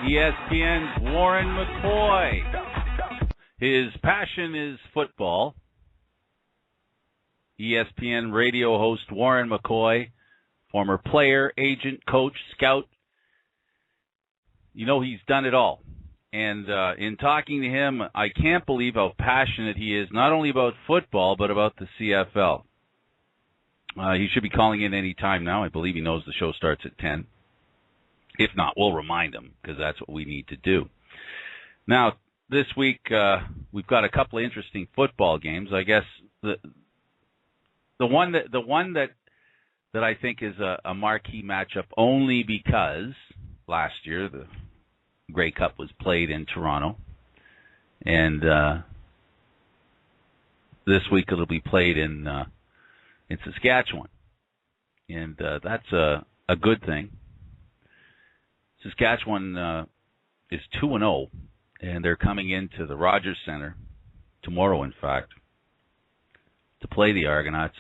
ESPN's Warren McCoy. His passion is football. ESPN radio host Warren McCoy, former player, agent, coach, scout. You know, he's done it all. And in talking to him, I can't believe how passionate he is, not only about football, but about the CFL. He should be calling in any time now. I believe he knows the show starts at 10. If not, we'll remind him, because that's what we need to do. Now, this week, we've got a couple of interesting football games. I guess the one that I think is a marquee matchup only because last year the Grey Cup was played in Toronto, and this week it'll be played in Saskatchewan, and that's a good thing. Saskatchewan is 2-0, and they're coming into the Rogers Centre tomorrow, in fact, to play the Argonauts,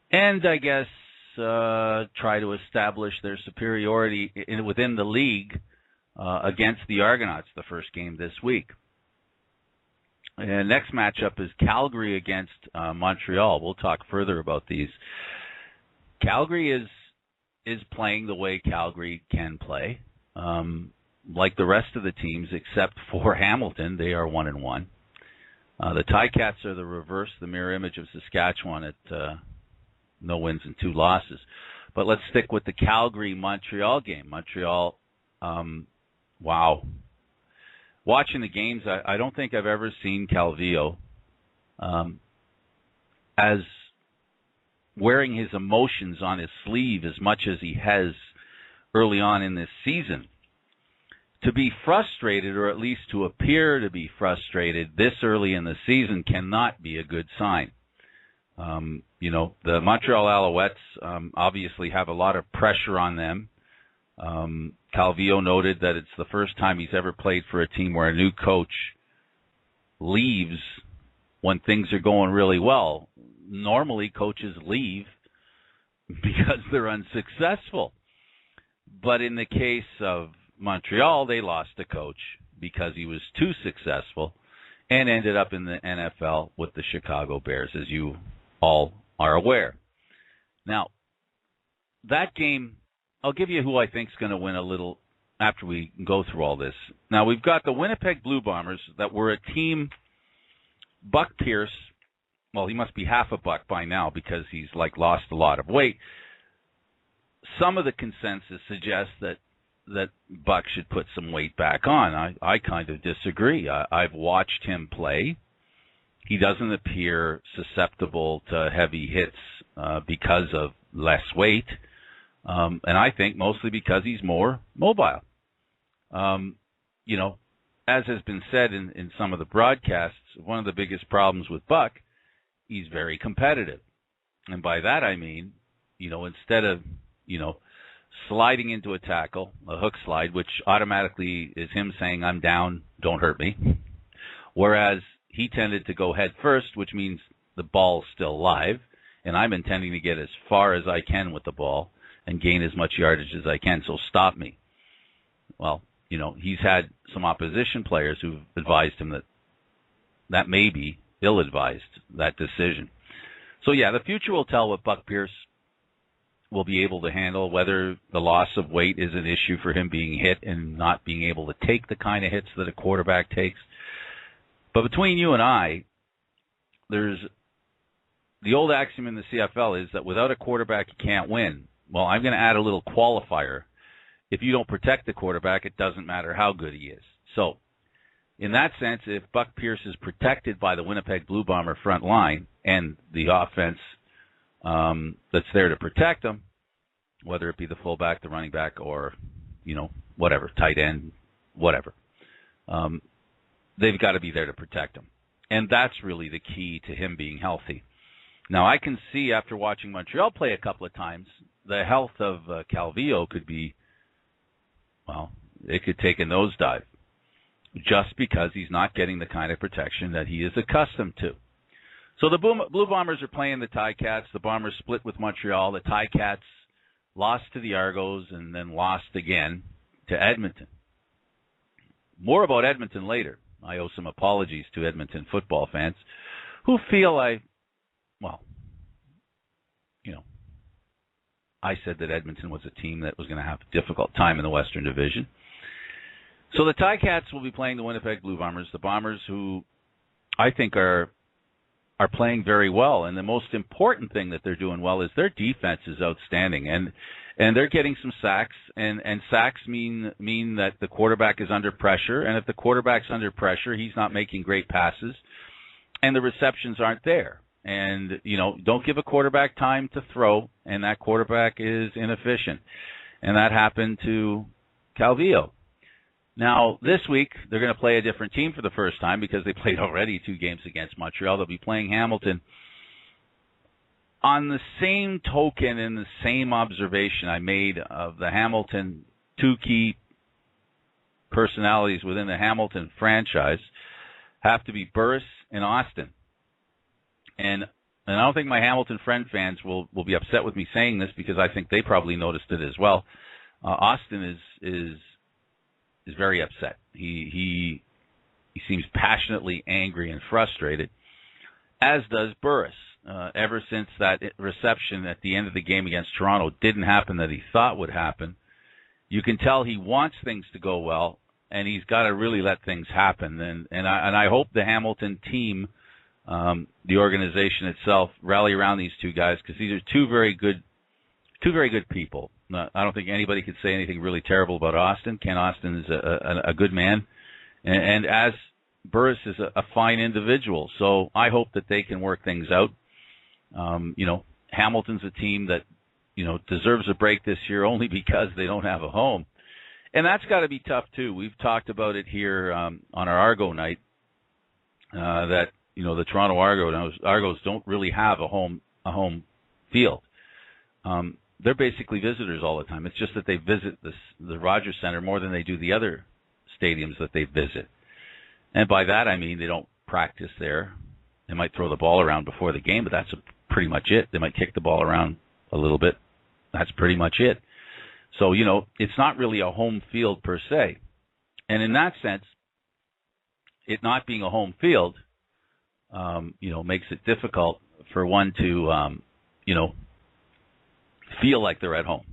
and I guess try to establish their superiority within the league against the Argonauts, the first game this week. And next matchup is Calgary against Montreal. We'll talk further about these. Calgary is playing the way Calgary can play. Like the rest of the teams, except for Hamilton, they are 1-1. The Ticats are the reverse, the mirror image of Saskatchewan at no wins and 2 losses. But let's stick with the Calgary-Montreal game. Montreal, wow. Watching the games, I don't think I've ever seen Calvillo as wearing his emotions on his sleeve as much as he has early on in this season. To be frustrated, or at least to appear to be frustrated this early in the season, cannot be a good sign. The Montreal Alouettes obviously have a lot of pressure on them. Calvillo noted that it's the first time he's ever played for a team where a new coach leaves when things are going really well. Normally, coaches leave because they're unsuccessful. But in the case of Montreal, they lost a coach because he was too successful and ended up in the NFL with the Chicago Bears, as you all are aware. Now, that game, I'll give you who I think is going to win a little after we go through all this. Now, we've got the Winnipeg Blue Bombers that were a team. Buck Pierce, well, he must be half a buck by now because he's lost a lot of weight. Some of the consensus suggests that Buck should put some weight back on. I kind of disagree. I've watched him play. He doesn't appear susceptible to heavy hits because of less weight. And I think mostly because he's more mobile. As has been said in some of the broadcasts, one of the biggest problems with Buck, he's very competitive. And by that I mean, instead of, sliding into a tackle, a hook slide, which automatically is him saying, I'm down, don't hurt me. Whereas he tended to go head first, which means the ball's still live, and I'm intending to get as far as I can with the ball and gain as much yardage as I can, so stop me. Well, he's had some opposition players who've advised him that may be ill-advised, that decision. So, yeah, the future will tell what Buck Pierce will be able to handle, whether the loss of weight is an issue for him being hit and not being able to take the kind of hits that a quarterback takes. But between you and I, there's the old axiom in the CFL is that without a quarterback, you can't win. Well, I'm going to add a little qualifier. If you don't protect the quarterback, it doesn't matter how good he is. So, in that sense, if Buck Pierce is protected by the Winnipeg Blue Bomber front line and the offense that's there to protect him, whether it be the fullback, the running back, or, whatever, tight end, whatever, they've got to be there to protect him. And that's really the key to him being healthy. Now, I can see after watching Montreal play a couple of times, the health of Calvillo could be, it could take a nosedive just because he's not getting the kind of protection that he is accustomed to. So the Blue Bombers are playing the Ticats. The Bombers split with Montreal. The Ticats lost to the Argos and then lost again to Edmonton. More about Edmonton later. I owe some apologies to Edmonton football fans who feel I said that Edmonton was a team that was going to have a difficult time in the Western Division. So the Ticats will be playing the Winnipeg Blue Bombers, the Bombers who I think are playing very well. And the most important thing that they're doing well is their defense is outstanding. And they're getting some sacks, and sacks mean that the quarterback is under pressure. And if the quarterback's under pressure, he's not making great passes, and the receptions aren't there. And, don't give a quarterback time to throw, and that quarterback is inefficient. And that happened to Calvillo. Now, this week, they're going to play a different team for the first time because they played already 2 games against Montreal. They'll be playing Hamilton. On the same token and the same observation I made of the Hamilton 2 key personalities within the Hamilton franchise have to be Burris and Austin. And I don't think my Hamilton friend fans will be upset with me saying this because I think they probably noticed it as well. Austin is very upset. He seems passionately angry and frustrated, as does Burris. Ever since that reception at the end of the game against Toronto didn't happen that he thought would happen, you can tell he wants things to go well, and he's got to really let things happen. And I hope the Hamilton team, the organization itself, rally around these 2 guys because these are two very good people. I don't think anybody could say anything really terrible about Austin. Ken Austin is a good man, and as Burris is a fine individual. So I hope that they can work things out. Hamilton's a team that, deserves a break this year only because they don't have a home. And that's got to be tough, too. We've talked about it here on our Argo night that, the Toronto Argos don't really have a home field. They're basically visitors all the time. It's just that they visit the Rogers Center more than they do the other stadiums that they visit. And by that, I mean they don't practice there. They might throw the ball around before the game, but that's pretty much it. They might kick the ball around a little bit. That's pretty much it. So, it's not really a home field per se. And in that sense, it not being a home field, makes it difficult for one to, feel like they're at home.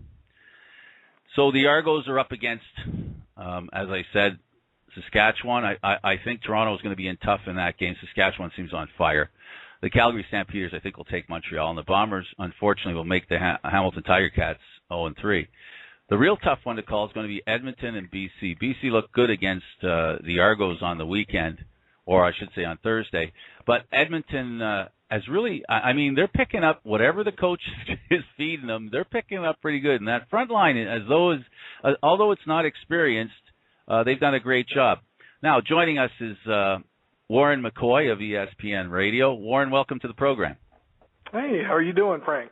So the Argos are up against, as I said, Saskatchewan. I think Toronto is going to be tough in that game. Saskatchewan seems on fire. The Calgary Stampeders, I think, will take Montreal, and the Bombers, unfortunately, will make the Hamilton Tiger Cats 0-3. The real tough one to call is going to be Edmonton and BC. BC looked good against the Argos on the weekend, or I should say on Thursday. But Edmonton has really, they're picking up whatever the coach is feeding them. They're picking up pretty good. And that front line, although it's not experienced, they've done a great job. Now, joining us is Warren McCoy of ESPN Radio. Warren, welcome to the program. Hey, how are you doing, Frank?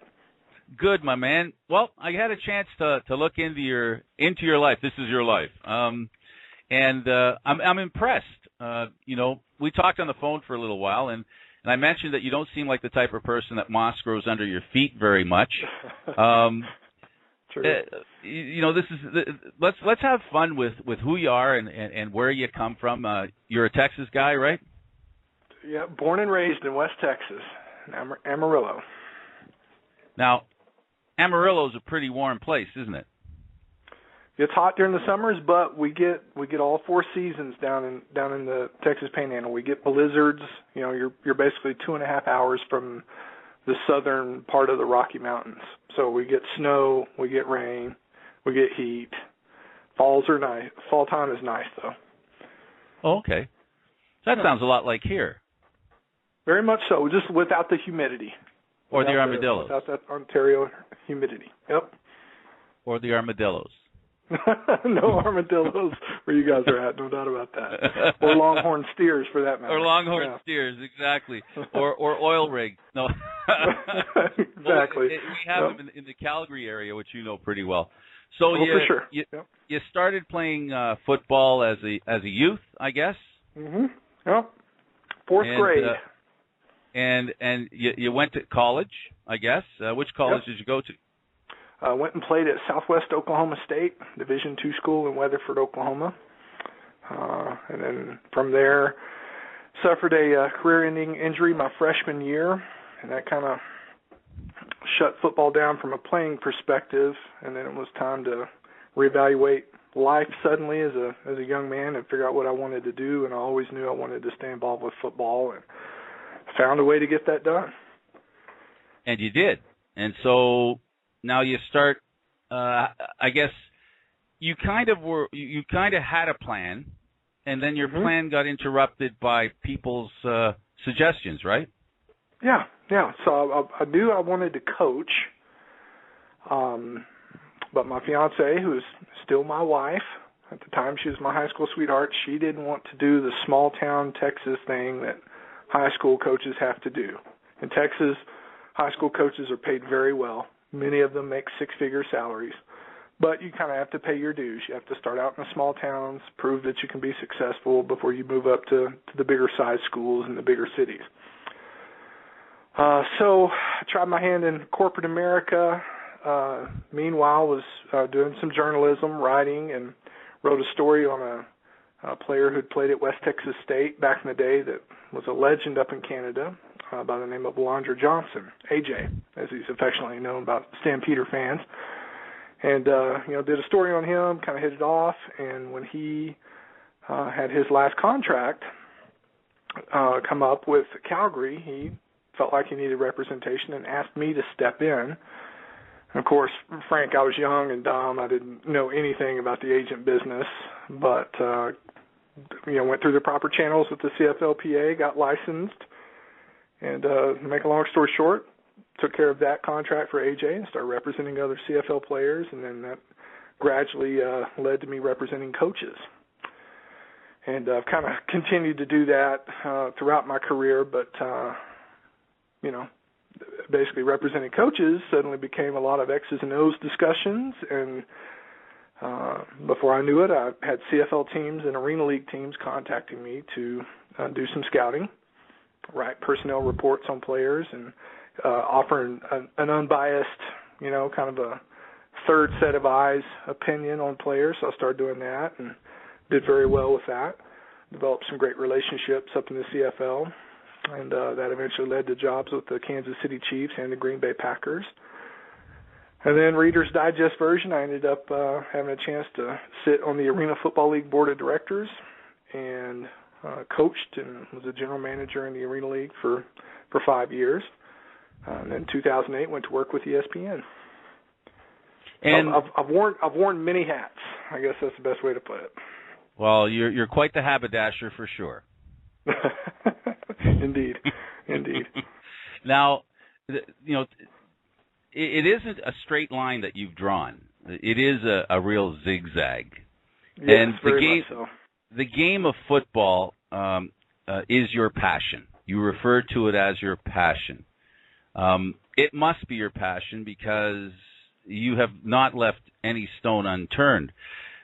Good, my man. Well, I had a chance to look into your life. This is your life, and I'm impressed. We talked on the phone for a little while, and I mentioned that you don't seem like the type of person that moss grows under your feet very much. True. This is let's have fun with who you are and where you come from. You're a Texas guy, right? Yeah, born and raised in West Texas, Amarillo. Now, Amarillo's a pretty warm place, isn't it? It's hot during the summers, but we get all 4 seasons down in the Texas Panhandle. We get blizzards. You're basically 2.5 hours from the southern part of the Rocky Mountains. So we get snow, we get rain, we get heat. Falls are nice. Fall time is nice, though. Oh, okay. That sounds a lot like here. Very much so, just without the humidity. Or the armadillos. Without that Ontario humidity. Yep. Or the armadillos. No armadillos where you guys are at, no doubt about that. Or longhorn steers, for that matter. Or longhorn steers, exactly. Or oil rigs. No. Exactly. We have them in the Calgary area, which you know pretty well. So for sure. You started playing football as a youth, I guess. Mhm. Yep. Fourth grade. And you went to college, I guess. Which college did you go to? Went and played at Southwest Oklahoma State, Division II school in Weatherford, Oklahoma. And then from there, suffered a career-ending injury my freshman year, and that kind of shut football down from a playing perspective. And then it was time to reevaluate life suddenly as a young man and figure out what I wanted to do. And I always knew I wanted to stay involved with football, and found a way to get that done. And you did. And so now you start. I guess you kind of had a plan, and then your plan got interrupted by people's suggestions, right? Yeah. So I knew I wanted to coach, but my fiance, who is still my wife at the time, she was my high school sweetheart. She didn't want to do the small town Texas thing that high school coaches have to do. In Texas, high school coaches are paid very well. Many of them make six-figure salaries. But you kind of have to pay your dues. You have to start out in the small towns, prove that you can be successful before you move up to the bigger size schools in the bigger cities. So I tried my hand in corporate America. Meanwhile, was doing some journalism, writing, and wrote a story on a player who'd played at West Texas State back in the day that was a legend up in Canada by the name of Alondra Johnson, AJ, as he's affectionately known by Stampeder fans. And, did a story on him, kind of hit it off. And when he had his last contract come up with Calgary, he felt like he needed representation and asked me to step in. And of course, Frank, I was young and dumb. I didn't know anything about the agent business, but, went through the proper channels with the CFLPA, got licensed, and to make a long story short, took care of that contract for AJ and started representing other CFL players, and then that gradually led to me representing coaches. And I've kind of continued to do that throughout my career, but, basically representing coaches suddenly became a lot of X's and O's discussions, and before I knew it, I had CFL teams and Arena League teams contacting me to do some scouting, write personnel reports on players, and offer an unbiased, kind of a third set of eyes opinion on players. So I started doing that and did very well with that. Developed some great relationships up in the CFL, and that eventually led to jobs with the Kansas City Chiefs and the Green Bay Packers. And then Reader's Digest version, I ended up having a chance to sit on the Arena Football League Board of Directors and coached and was a general manager in the Arena League for 5 years. And then in 2008, went to work with ESPN. And I've worn many hats. I guess that's the best way to put it. Well, you're quite the haberdasher for sure. Indeed. Now, it isn't a straight line that you've drawn. It is a real zigzag. Yes, and very much so. The game of football is your passion. You refer to it as your passion. It must be your passion because you have not left any stone unturned.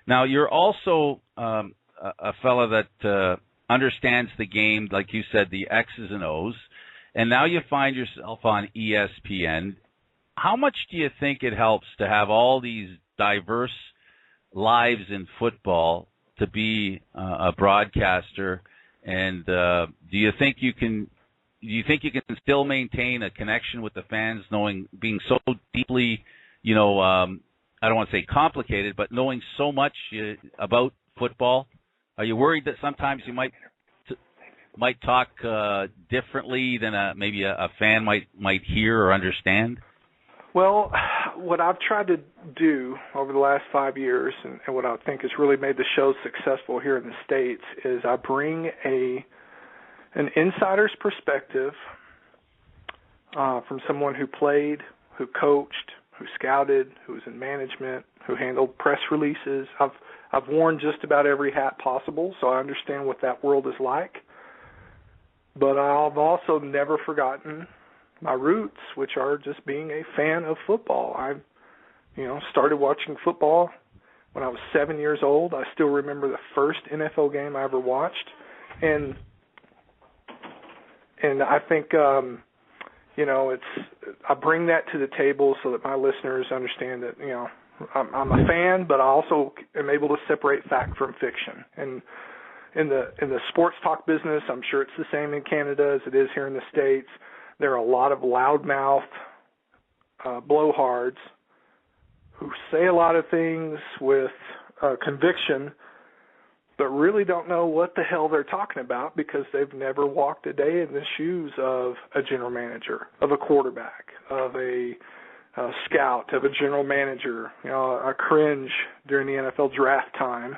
Now, you're also a fella that understands the game, like you said, the X's and O's, and now you find yourself on ESPN. How much do you think it helps to have all these diverse lives in football to be a broadcaster? And do you think you can still maintain a connection with the fans, being so deeply, I don't want to say complicated, but knowing so much about football? Are you worried that sometimes you might talk differently than maybe a fan might hear or understand? Well, what I've tried to do over the last 5 years, and what I think has really made the show successful here in the States, is I bring an insider's perspective from someone who played, who coached, who scouted, who was in management, who handled press releases. I've worn just about every hat possible, so I understand what that world is like. But I've also never forgotten my roots, which are just being a fan of football. I, started watching football when I was 7 years old. I still remember the first NFL game I ever watched, and I think I bring that to the table so that my listeners understand that I'm a fan, but I also am able to separate fact from fiction. And in the sports talk business, I'm sure it's the same in Canada as it is here in the States. There are a lot of loudmouth blowhards who say a lot of things with conviction, but really don't know what the hell they're talking about because they've never walked a day in the shoes of a general manager, of a quarterback, of a scout, of a general manager. I cringe during the NFL draft time,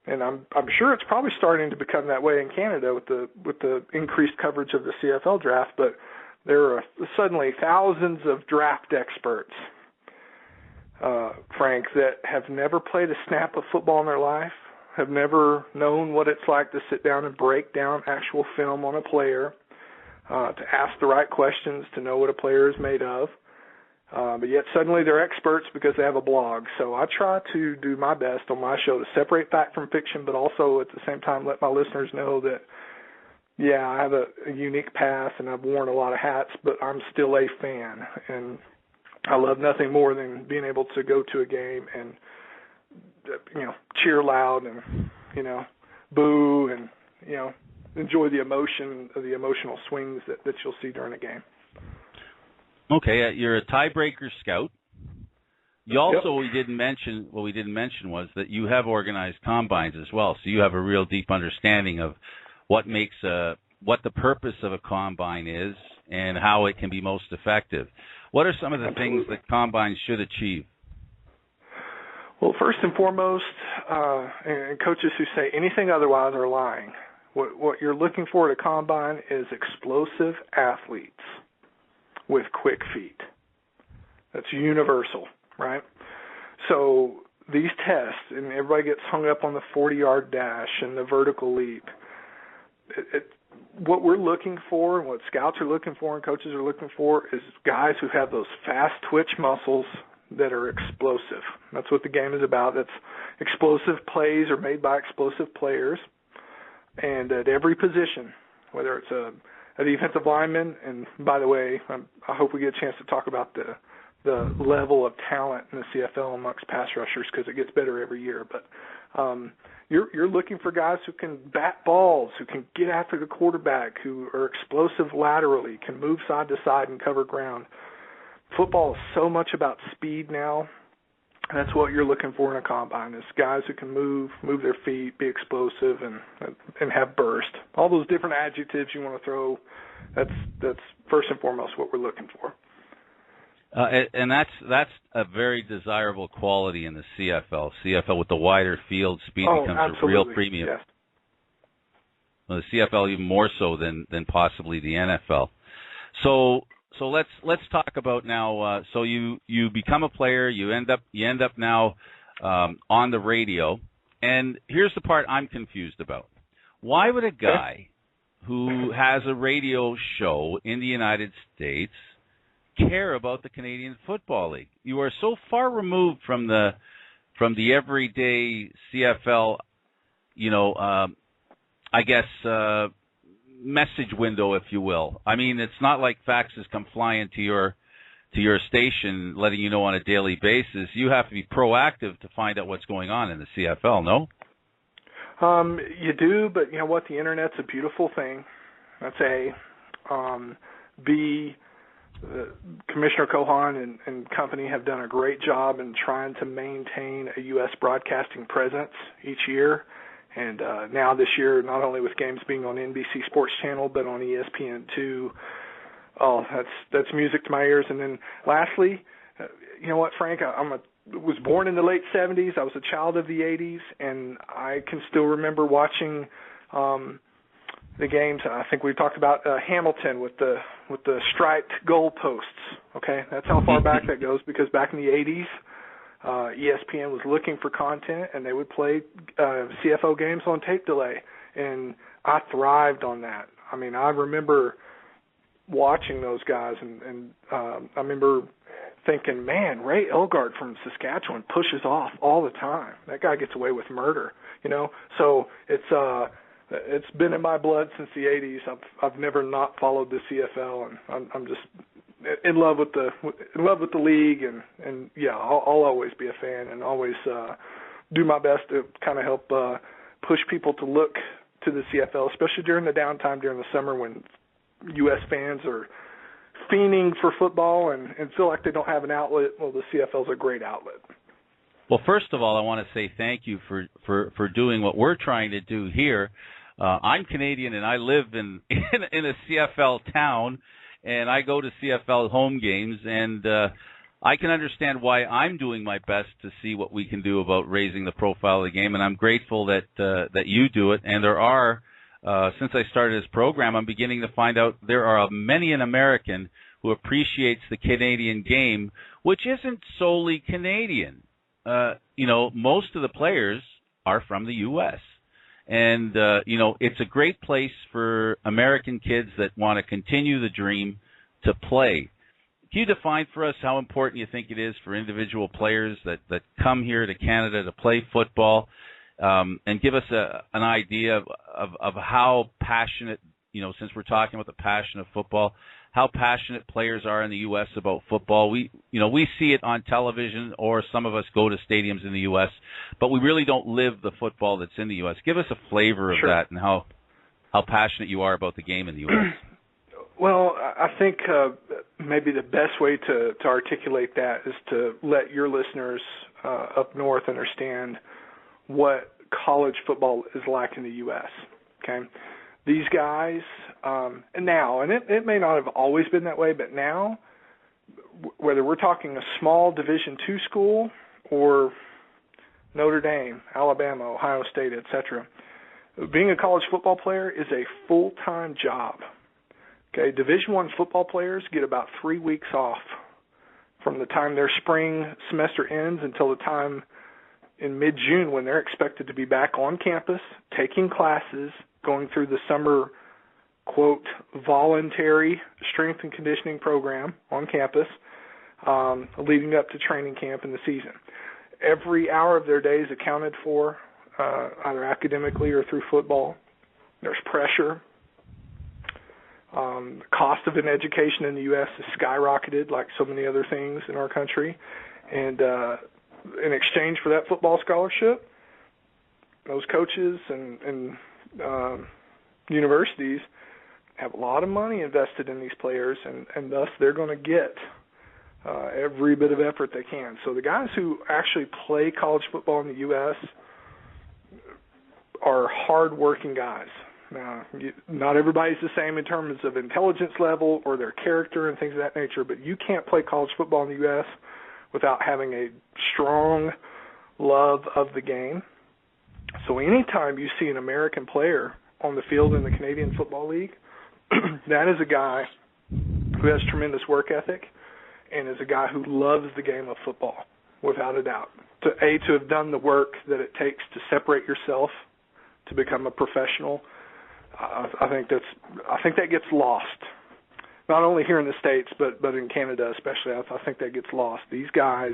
and I'm sure it's probably starting to become that way in Canada with the increased coverage of the CFL draft. But there are suddenly thousands of draft experts, Frank, that have never played a snap of football in their life, have never known what it's like to sit down and break down actual film on a player, to ask the right questions, to know what a player is made of. But yet suddenly they're experts because they have a blog. So I try to do my best on my show to separate fact from fiction, but also at the same time let my listeners know that, yeah, I have a unique path and I've worn a lot of hats, but I'm still a fan. And I love nothing more than being able to go to a game and, cheer loud and, boo and, enjoy the emotion, the emotional swings that you'll see during a game. Okay, you're a tiebreaker scout. You also, Yep. we didn't mention was that you have organized combines as well, so you have a real deep understanding of what the purpose of a combine is and how it can be most effective. What are some of the things that combines should achieve? Well, first and foremost, and coaches who say anything otherwise are lying. What you're looking for at a combine is explosive athletes with quick feet. That's universal, right? So these tests, and everybody gets hung up on the 40-yard dash and the vertical leap. What we're looking for, and what scouts are looking for and coaches are looking for, is guys who have those fast twitch muscles that are explosive. That's what the game is about. That's explosive plays are made by explosive players. And at every position, whether it's a defensive lineman, and by the way, I hope we get a chance to talk about the level of talent in the CFL amongst pass rushers because it gets better every year. But you're looking for guys who can bat balls, who can get after the quarterback, who are explosive laterally, can move side to side and cover ground. Football is so much about speed now. And that's what you're looking for in a combine, is guys who can move their feet, be explosive, and have burst. All those different adjectives you want to throw, that's first and foremost what we're looking for. And that's a very desirable quality in the CFL. CFL with the wider field, speed becomes absolutely. a real premium. Yes. Well, the CFL even more so than possibly the NFL. So let's talk about now. So you become a player. You end up now on the radio. And here's the part I'm confused about. Why would a guy who has a radio show in the United States care about the Canadian Football League? You are so far removed from the everyday CFL, I guess. Message window, if you will. I mean, it's not like faxes come flying to your station letting you know on a daily basis. You have to be proactive to find out what's going on in the CFL, no? You do, but you know what? The Internet's a beautiful thing. That's A. B, Commissioner Cohan and company have done a great job in trying to maintain a U.S. broadcasting presence each year. And now this year, not only with games being on NBC Sports Channel, but on ESPN too. Oh, that's music to my ears. And then lastly, you know what, Frank? I was born in the late 70s. I was a child of the 80s, and I can still remember watching the games. I think we talked about Hamilton with the striped goalposts. Okay, that's how far back that goes, because back in the 80s, ESPN was looking for content, and they would play CFO games on tape delay, and I thrived on that. I mean, I remember watching those guys, and I remember thinking, man, Ray Elgart from Saskatchewan pushes off all the time. That guy gets away with murder, So it's been in my blood since the 80s. I've never not followed the CFL, and I'm just in love with the league, and yeah, I'll always be a fan and always do my best to kind of help push people to look to the CFL, especially during the downtime during the summer when U.S. fans are fiending for football and feel like they don't have an outlet. Well, the CFL is a great outlet. Well, first of all, I want to say thank you for doing what we're trying to do here. I'm Canadian, and I live in a CFL town, and I go to CFL home games, and I can understand why I'm doing my best to see what we can do about raising the profile of the game, and I'm grateful that you do it. And there are, since I started this program, I'm beginning to find out there are many an American who appreciates the Canadian game, which isn't solely Canadian. Most of the players are from the U.S., and, it's a great place for American kids that want to continue the dream to play. Can you define for us how important you think it is for individual players that come here to Canada to play football, and give us an idea of how passionate, since we're talking about the passion of football, how passionate players are in the U.S. about football? We see it on television, or some of us go to stadiums in the U.S., but we really don't live the football that's in the U.S. Give us a flavor of that and how passionate you are about the game in the U.S. Well, I think maybe the best way to articulate that is to let your listeners up north understand what college football is like in the U.S., okay? These guys, and it may not have always been that way, but now, whether we're talking a small Division II school or Notre Dame, Alabama, Ohio State, etc., being a college football player is a full-time job. Okay, Division I football players get about 3 weeks off from the time their spring semester ends until the time in mid-June when they're expected to be back on campus, taking classes, going through the summer, quote, voluntary strength and conditioning program on campus, leading up to training camp in the season. Every hour of their day is accounted for, either academically or through football. There's pressure. The cost of an education in the U.S. has skyrocketed like so many other things in our country. And in exchange for that football scholarship, those coaches and universities have a lot of money invested in these players, and thus they're going to get every bit of effort they can. So the guys who actually play college football in the U.S. are hard-working guys. Now, not everybody's the same in terms of intelligence level or their character and things of that nature, but you can't play college football in the U.S. without having a strong love of the game. So anytime you see an American player on the field in the Canadian Football League, that is a guy who has tremendous work ethic and is a guy who loves the game of football, without a doubt. To have done the work that it takes to separate yourself to become a professional, I think that gets lost. Not only here in the States, but in Canada especially. I think that gets lost. These guys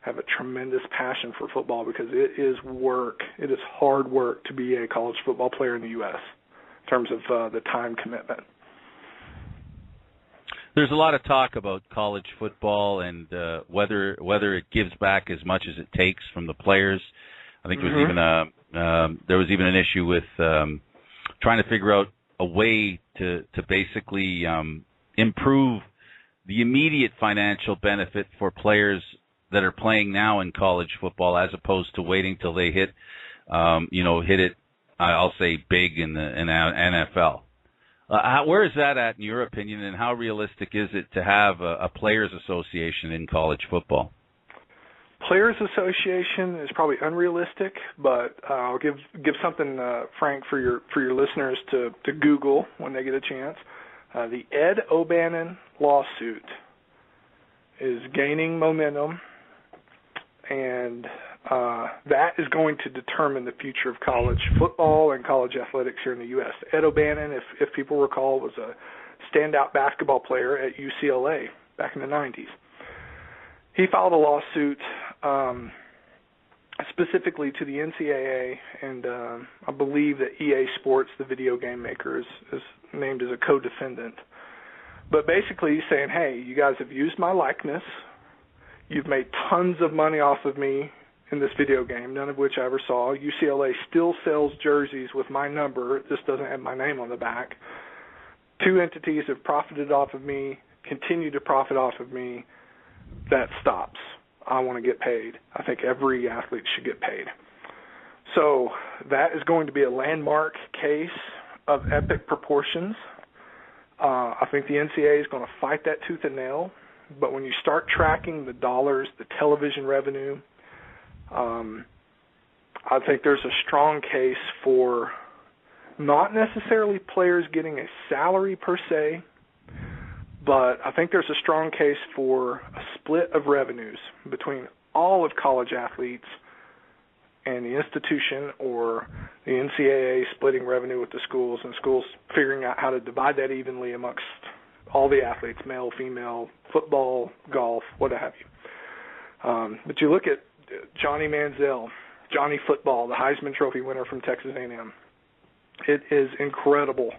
have a tremendous passion for football because it is work. It is hard work to be a college football player in the U.S. in terms of the time commitment. There's a lot of talk about college football and whether it gives back as much as it takes from the players. I think there was even an issue with trying to figure out a way to basically improve the immediate financial benefit for players that are playing now in college football, as opposed to waiting till they hit it, I'll say, big in the NFL. Where is that at in your opinion, and how realistic is it to have a players' association in college football? Players Association is probably unrealistic, but I'll give something, Frank, for your listeners to Google when they get a chance. The Ed O'Bannon lawsuit is gaining momentum, and that is going to determine the future of college football and college athletics here in the U.S. Ed O'Bannon, if people recall, was a standout basketball player at UCLA back in the 90s. He filed a lawsuit specifically to the NCAA, and I believe that EA Sports, the video game maker, is named as a co-defendant. But basically he's saying, hey, you guys have used my likeness. You've made tons of money off of me in this video game, none of which I ever saw. UCLA still sells jerseys with my number. It just doesn't have my name on the back. 2 entities have profited off of me, continue to profit off of me. That stops. I want to get paid. I think every athlete should get paid. So that is going to be a landmark case of epic proportions. I think the NCAA is going to fight that tooth and nail. But when you start tracking the dollars, the television revenue, I think there's a strong case for not necessarily players getting a salary per se, but I think there's a strong case for a split of revenues between all of college athletes and the institution, or the NCAA splitting revenue with the schools, and schools figuring out how to divide that evenly amongst all the athletes, male, female, football, golf, what have you. But you look at Johnny Manziel, Johnny Football, the Heisman Trophy winner from Texas A&M. It is incredible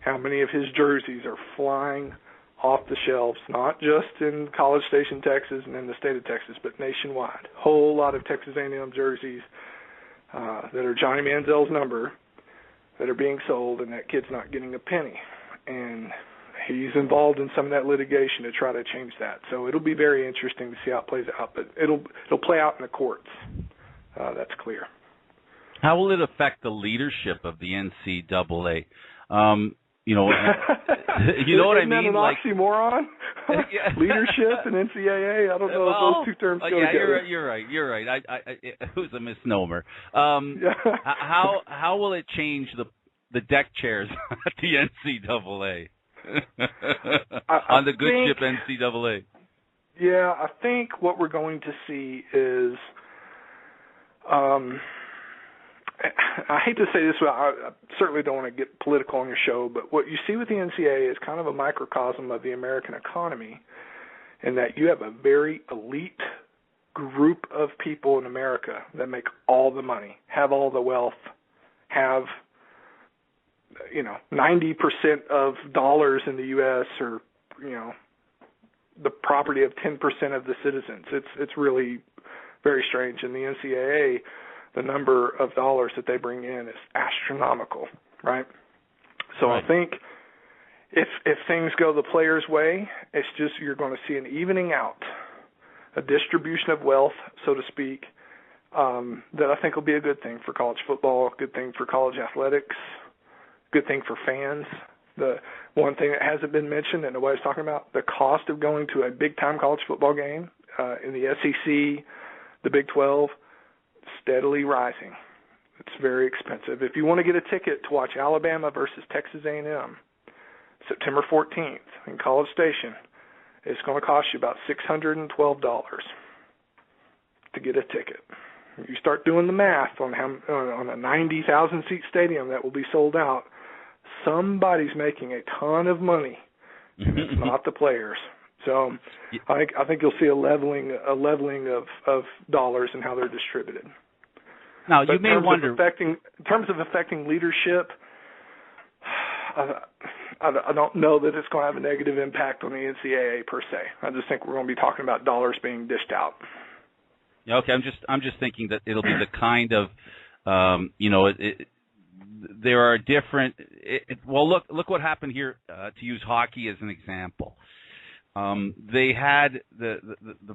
how many of his jerseys are flying off the shelves, not just in College Station, Texas, and in the state of Texas, but nationwide. Whole lot of Texas A&M jerseys that are Johnny Manziel's number that are being sold, and that kid's not getting a penny. And he's involved in some of that litigation to try to change that. So it'll be very interesting to see how it plays out, but it'll play out in the courts. That's clear. How will it affect the leadership of the NCAA? You know what I mean? Isn't that an oxymoron? Leadership and NCAA? I don't know if those two terms go together. You're right. It was a misnomer. How will it change the deck chairs at the NCAA? On the good ship NCAA? Yeah, I think what we're going to see is, I hate to say this, but I certainly don't want to get political on your show, but what you see with the NCAA is kind of a microcosm of the American economy, in that you have a very elite group of people in America that make all the money, have all the wealth, have 90% of dollars in the U.S. are, the property of 10% of the citizens. It's really very strange. In the NCAA, the number of dollars that they bring in is astronomical, right? So right. I think if things go the players' way, it's just you're going to see an evening out, a distribution of wealth, so to speak, that I think will be a good thing for college football, a good thing for college athletics, good thing for fans. The one thing that hasn't been mentioned and nobody's talking about, the cost of going to a big-time college football game in the SEC, the Big 12, steadily rising. It's very expensive. If you want to get a ticket to watch Alabama versus Texas A&M, September 14th in College Station, it's going to cost you about $612 to get a ticket. You start doing the math on a 90,000-seat stadium that will be sold out, somebody's making a ton of money, and it's not the players. So I think you'll see a leveling of dollars and how they're distributed. Now, you may wonder, in terms of affecting leadership, I don't know that it's going to have a negative impact on the NCAA per se. I just think we're going to be talking about dollars being dished out. Yeah, okay. I'm just thinking that it'll be the kind of there are different. Well, look what happened here. To use hockey as an example. They had the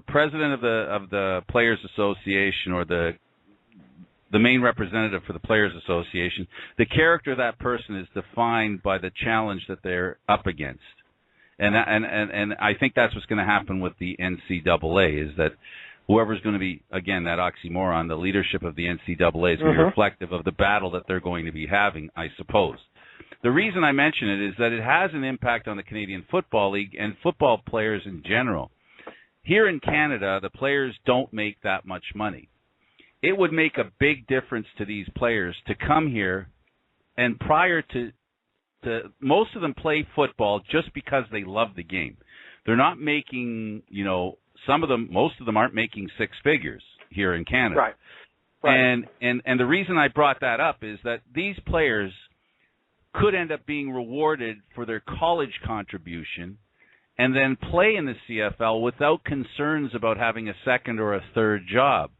president of the Players Association, or the main representative for the Players Association. The character of that person is defined by the challenge that they're up against, and I think that's what's going to happen with the NCAA, is that whoever's going to be, again, that oxymoron, the leadership of the NCAA is going to be reflective of the battle that they're going to be having, I suppose. The reason I mention it is that it has an impact on the Canadian Football League and football players in general. Here in Canada, the players don't make that much money. It would make a big difference to these players to come here, and prior to most of them play football just because they love the game. They're not making, most of them aren't making six figures here in Canada. Right. And the reason I brought that up is that these players could end up being rewarded for their college contribution and then play in the CFL without concerns about having a second or a third job.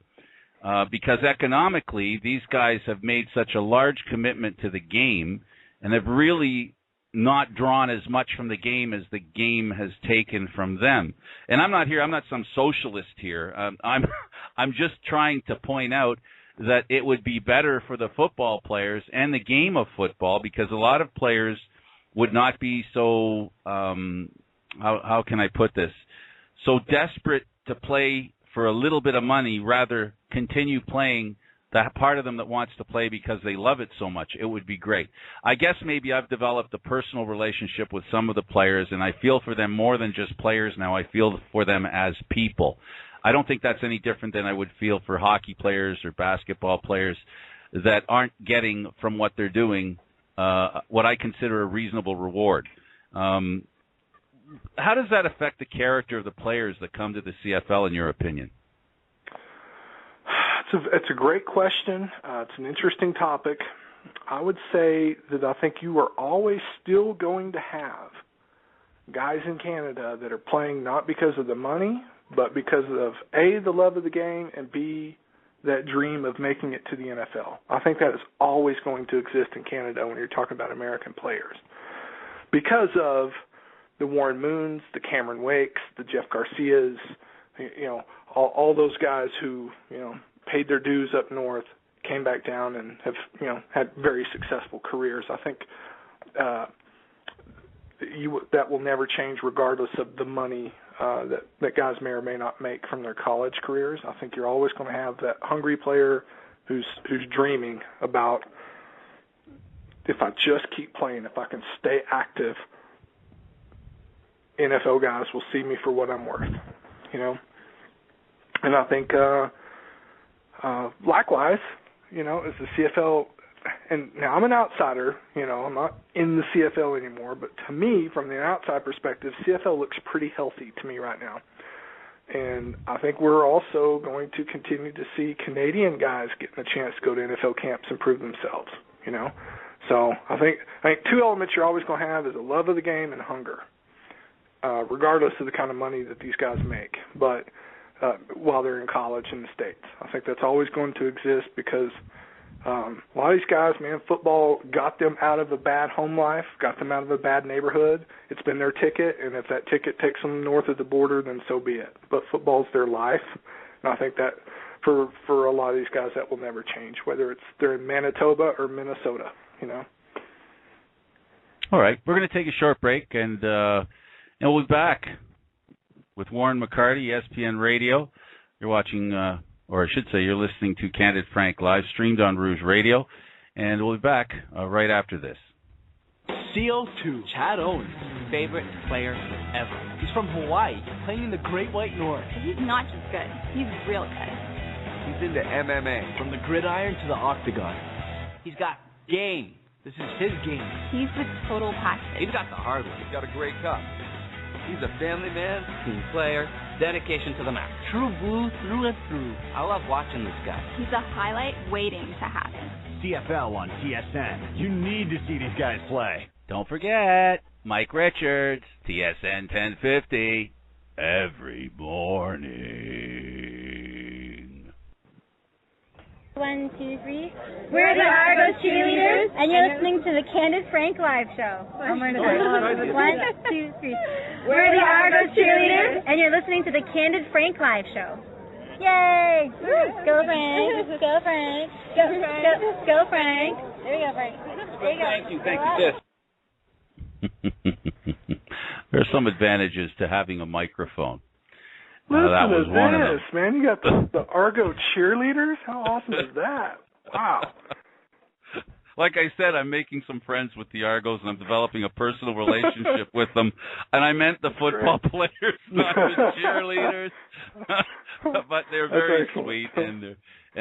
because economically these guys have made such a large commitment to the game and have really not drawn as much from the game as the game has taken from them. And I'm not some socialist here. I'm just trying to point out that it would be better for the football players and the game of football, because a lot of players would not be so, how can I put this, so desperate to play for a little bit of money, rather continue playing that part of them that wants to play because they love it so much. It would be great. I guess maybe I've developed a personal relationship with some of the players, and I feel for them more than just players now. I feel for them as people. I don't think that's any different than I would feel for hockey players or basketball players that aren't getting from what they're doing what I consider a reasonable reward. How does that affect the character of the players that come to the CFL, in your opinion? It's a great question. It's an interesting topic. I would say that I think you are always still going to have guys in Canada that are playing not because of the money, but because of, A, the love of the game, and B, that dream of making it to the NFL. I think that is always going to exist in Canada when you're talking about American players, because of the Warren Moons, the Cameron Wakes, the Jeff Garcias, all those guys who, paid their dues up north, came back down, and have, had very successful careers. I think that will never change regardless of the money that guys may or may not make from their college careers. I think you're always going to have that hungry player who's dreaming about, if I just keep playing, if I can stay active, NFL guys will see me for what I'm worth, And I think likewise, as the CFL, and now I'm an outsider, I'm not in the CFL anymore, but to me, from the outside perspective, CFL looks pretty healthy to me right now. And I think we're also going to continue to see Canadian guys getting a chance to go to NFL camps and prove themselves, So I think two elements you're always going to have is a love of the game and hunger, regardless of the kind of money that these guys make. But while they're in college in the States, I think that's always going to exist, because a lot of these guys, man, football got them out of a bad home life, got them out of a bad neighborhood. It's been their ticket, and if that ticket takes them north of the border, then so be it. But football's their life, and I think that for a lot of these guys, that will never change, whether they're in Manitoba or Minnesota, All right, we're going to take a short break, and we'll be back with Warren McCarty, ESPN Radio. You're watching, or I should say you're listening to Candid Frank live streamed on Rouge Radio, and we'll be back right after this. CO2, Chad Owens, favorite player ever. He's from Hawaii, playing in the Great White North. He's not just good, he's real good. He's into MMA, from the gridiron to the octagon. He's got game. This is his game. He's the total package. He's got the hard one. He's got a great cup. He's a family man, team player, dedication to the max. True blue through and through. I love watching this guy. He's a highlight waiting to happen. CFL on TSN. You need to see these guys play. Don't forget, Mike Richards, TSN 1050, every morning. 1, 2, 3. We're the Argos cheerleaders, and you're listening to the Candid Frank Live Show. 1, 2, 3. We're the Argos cheerleaders, and you're listening to the Candid Frank Live Show. Yay! Go Frank! Go Frank! Go Frank! There you go, Frank. There you go. Thank you. There are some advantages to having a microphone. Listen that was to one this, of them. man. You got the Argo cheerleaders? How awesome is that? Wow. Like I said, I'm making some friends with the Argos, and I'm developing a personal relationship with them. And I meant the football players, not the cheerleaders. But they're very sweet, and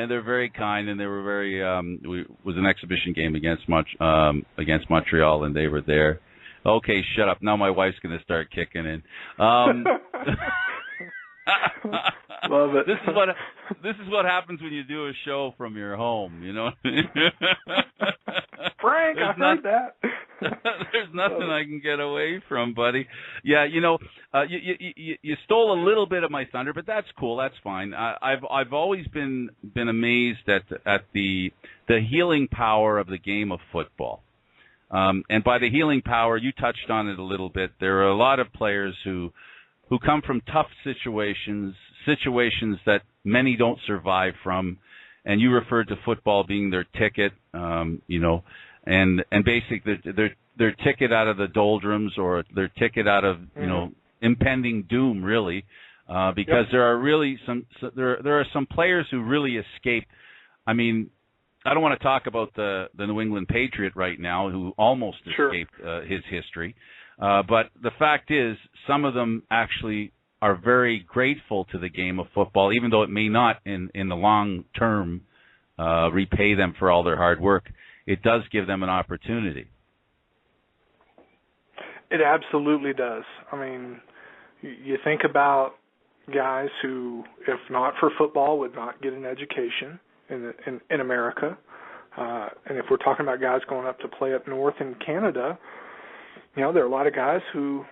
they're very kind, and they were very. It was an exhibition game against Montreal, and they were there. Okay, shut up. Now my wife's going to start kicking in. Love it. This is what happens when you do a show from your home, Frank, I heard that. There's nothing I can get away from, buddy. Yeah, you stole a little bit of my thunder, but that's cool. That's fine. I've always been amazed at the healing power of the game of football. And by the healing power, you touched on it a little bit. There are a lot of players who come from tough situations that many don't survive from. And you referred to football being their ticket, and basically their ticket out of the doldrums, or their ticket out of impending doom, really, because there are really there are some players who really escape. I mean, I don't want to talk about the New England Patriot right now, who almost escaped his history, but the fact is, some of them actually are very grateful to the game of football, even though it may not in the long term repay them for all their hard work. It does give them an opportunity. It absolutely does. I mean, you think about guys who, if not for football, would not get an education in America. And if we're talking about guys going up to play up north in Canada, there are a lot of guys who,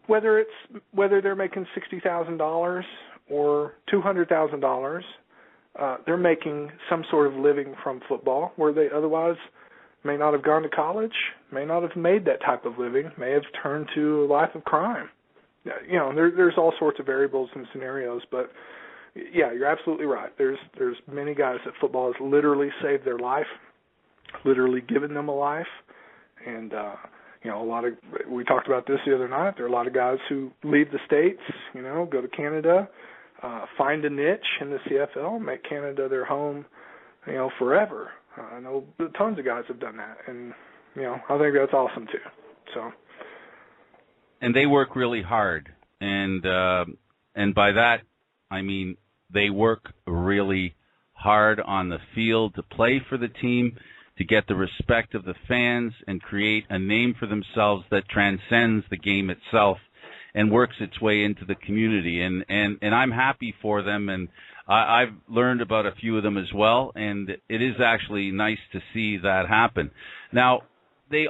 whether they're making $60,000 or $200,000, they're making some sort of living from football, where they otherwise may not have gone to college, may not have made that type of living, may have turned to a life of crime. There's all sorts of variables and scenarios, but yeah, you're absolutely right. There's many guys that football has literally saved their life, literally given them a life, and we talked about this the other night. There are a lot of guys who leave the States, go to Canada, find a niche in the CFL, make Canada their home, forever. I know tons of guys have done that, and I think that's awesome too. So, and they work really hard, and by that I mean they work really hard on the field to play for the team, to get the respect of the fans, and create a name for themselves that transcends the game itself and works its way into the community. And I'm happy for them, and I've learned about a few of them as well, and it is actually nice to see that happen. Now, the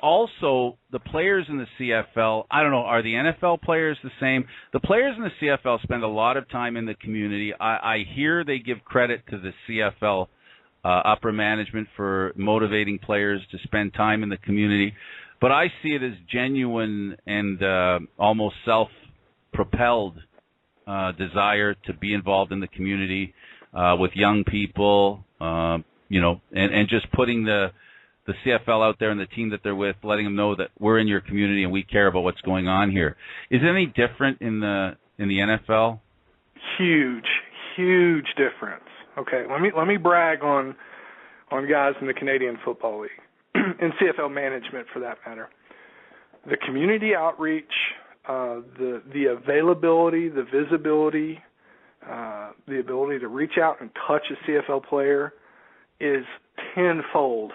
players in the CFL, I don't know, are the NFL players the same? The players in the CFL spend a lot of time in the community. I hear they give credit to the CFL upper management for motivating players to spend time in the community. But I see it as genuine and almost self-propelled desire to be involved in the community with young people, and just putting the CFL out there and the team that they're with, letting them know that we're in your community and we care about what's going on here. Is it any different in the NFL? Huge difference. Okay, let me brag on guys in the Canadian Football League, and CFL management for that matter. The community outreach, the availability, the visibility, the ability to reach out and touch a CFL player is tenfold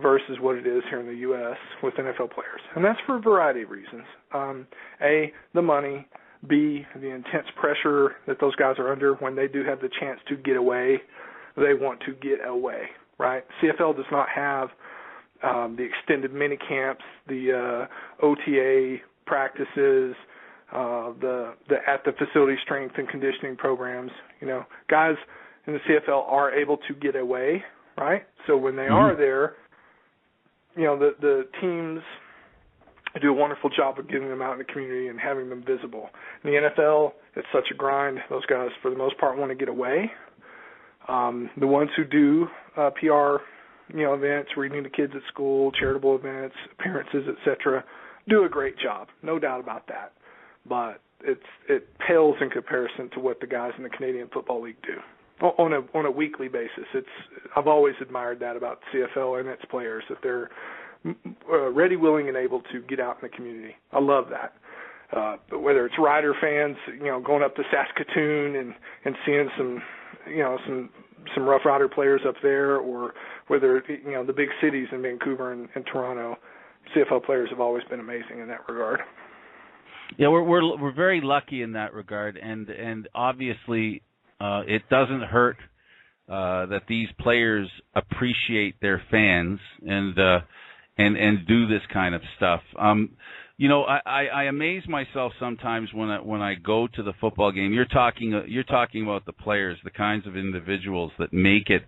versus what it is here in the U.S. with NFL players. And that's for a variety of reasons. A, the money. B, the intense pressure that those guys are under when they do have the chance to get away. They want to get away, right? CFL does not have the extended mini camps, the OTA practices, the at the facility strength and conditioning programs. Guys in the CFL are able to get away, right? So when they are there, the teams do a wonderful job of getting them out in the community and having them visible. In the NFL, it's such a grind. Those guys, for the most part, want to get away. The ones who do PR, events, reading to kids at school, charitable events, appearances, etc., do a great job, no doubt about that. But it pales in comparison to what the guys in the Canadian Football League do on a weekly basis. I've always admired that about CFL and its players, that they're ready, willing, and able to get out in the community. I love that. But whether it's Rider fans, going up to Saskatoon and seeing some Rough Rider players up there, or whether the big cities in Vancouver and Toronto, CFL players have always been amazing in that regard. Yeah, we're very lucky in that regard, and obviously it doesn't hurt that these players appreciate their fans, and and do this kind of stuff. You know, I amaze myself sometimes when I go to the football game. You're talking about the players, the kinds of individuals that make it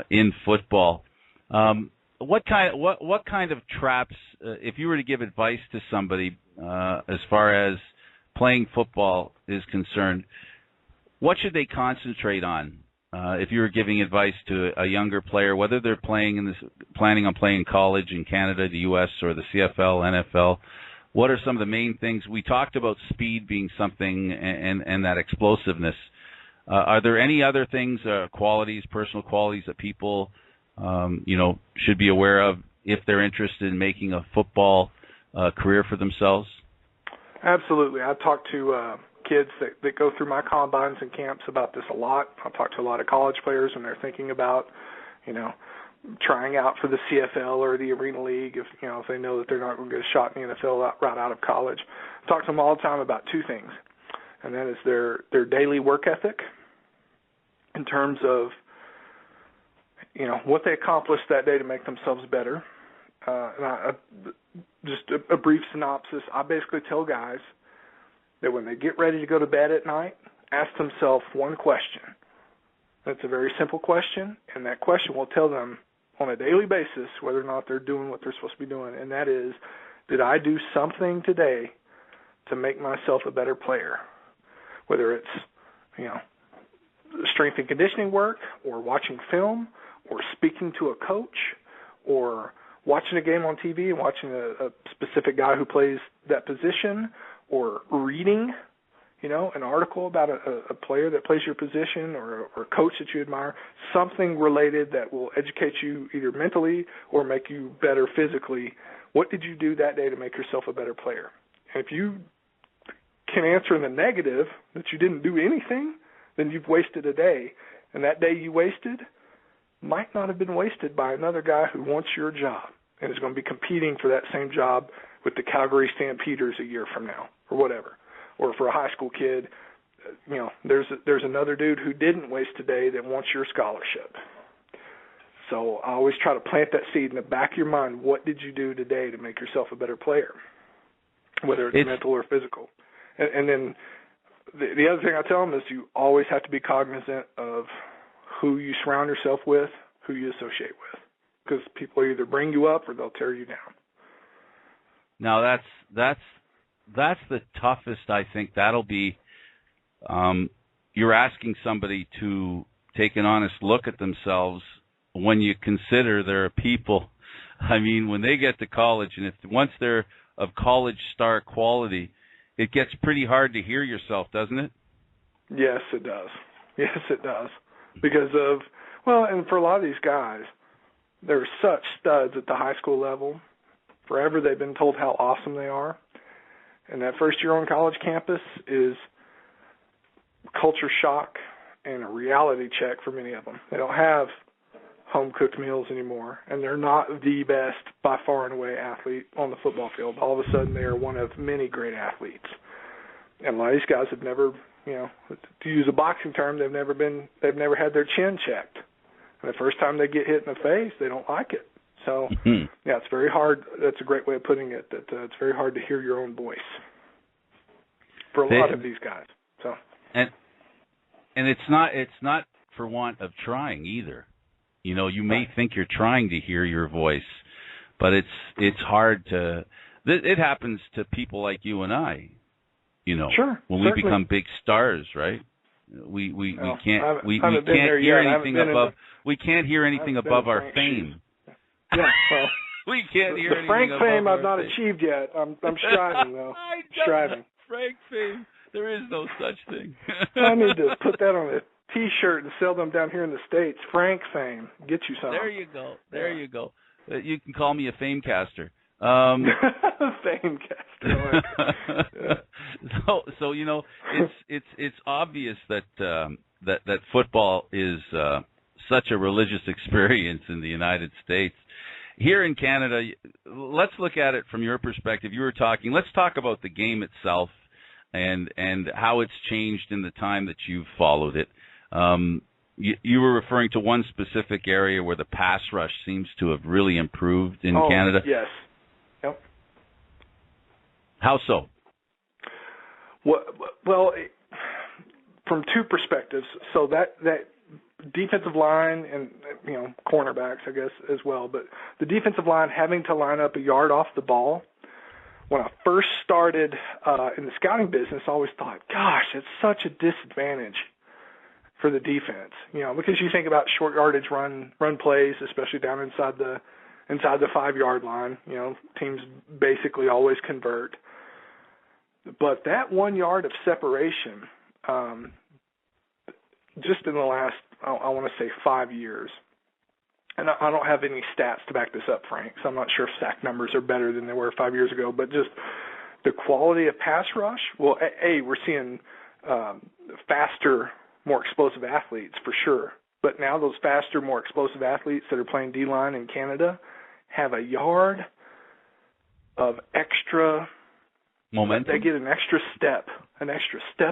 in football. What kind of traps, if you were to give advice to somebody as far as playing football is concerned, what should they concentrate on? If you were giving advice to a younger player, whether they're planning on playing college in Canada, the U.S., or the CFL, NFL, what are some of the main things? We talked about speed being something and that explosiveness. Are there any other things, qualities, personal qualities that people, should be aware of if they're interested in making a football career for themselves? Absolutely. I talk to kids that go through my combines and camps about this a lot. I talk to a lot of college players when they're thinking about, trying out for the CFL or the Arena League if they know that they're not going to get a shot in the NFL right out of college. I talk to them all the time about two things, and that is their daily work ethic in terms of, what they accomplished that day to make themselves better. Just a brief synopsis, I basically tell guys that when they get ready to go to bed at night, ask themselves one question. That's a very simple question, and that question will tell them on a daily basis whether or not they're doing what they're supposed to be doing, and that is, did I do something today to make myself a better player? Whether it's, strength and conditioning work, or watching film, or speaking to a coach, or watching a game on TV and watching a specific guy who plays that position, or reading, an article about a player that plays your position or a coach that you admire, something related that will educate you either mentally or make you better physically. What did you do that day to make yourself a better player? And if you can answer in the negative that you didn't do anything, then you've wasted a day. And that day you wasted might not have been wasted by another guy who wants your job and is going to be competing for that same job with the Calgary Stampeders a year from now or whatever. Or for a high school kid, there's another dude who didn't waste a day that wants your scholarship. So I always try to plant that seed in the back of your mind. What did you do today to make yourself a better player, whether it's mental or physical? And then the other thing I tell them is you always have to be cognizant of who you surround yourself with, who you associate with, because people either bring you up or they'll tear you down. Now that's the toughest. I think that'll be. You're asking somebody to take an honest look at themselves when you consider there are people. I mean, when they get to college, and once they're of college star quality, it gets pretty hard to hear yourself, doesn't it? Yes, it does. Yes, it does. Because of, and for a lot of these guys, they're such studs at the high school level. Forever they've been told how awesome they are. And that first year on college campus is culture shock and a reality check for many of them. They don't have home-cooked meals anymore, and they're not the best, by far and away, athlete on the football field. All of a sudden, they are one of many great athletes. And a lot of these guys have never, to use a boxing term, they've never had their chin checked. And the first time they get hit in the face, they don't like it. So, it's very hard. That's a great way of putting it, that it's very hard to hear your own voice for a lot of these guys. So, and it's not for want of trying either. You may think you're trying to hear your voice, but it's hard to. It happens to people like you and I. Sure, when certainly. we become big stars, right? We can't hear anything above. We can't hear anything above our fame. Yeah, well, we can't hear anything Frank above fame our I've not fame. achieved yet. I'm striving though. Striving. Frank fame. There is no such thing. I need to put that on a T-shirt and sell them down here in the States. Frank fame. Get you some. There you go. There you go. You can call me a famecaster. Famecaster. So it's obvious that that football is such a religious experience in the United States. Here in Canada, let's look at it from your perspective. Let's talk about the game itself and how it's changed in the time that you've followed it. You were referring to one specific area where the pass rush seems to have really improved in Canada? Yes. Yep. How so? Well, from two perspectives. So that defensive line and, cornerbacks, I guess, as well. But the defensive line having to line up a yard off the ball, when I first started in the scouting business, I always thought, gosh, it's such a disadvantage for the defense, because you think about short yardage run plays, especially down inside the 5-yard line. Teams basically always convert. But that 1 yard of separation, just in the last, I want to say 5 years, and I don't have any stats to back this up, Frank, so I'm not sure if sack numbers are better than they were 5 years ago, but just the quality of pass rush, well, we're seeing faster, more explosive athletes for sure. But now those faster, more explosive athletes that are playing D-line in Canada have a yard of extra momentum. They get an extra step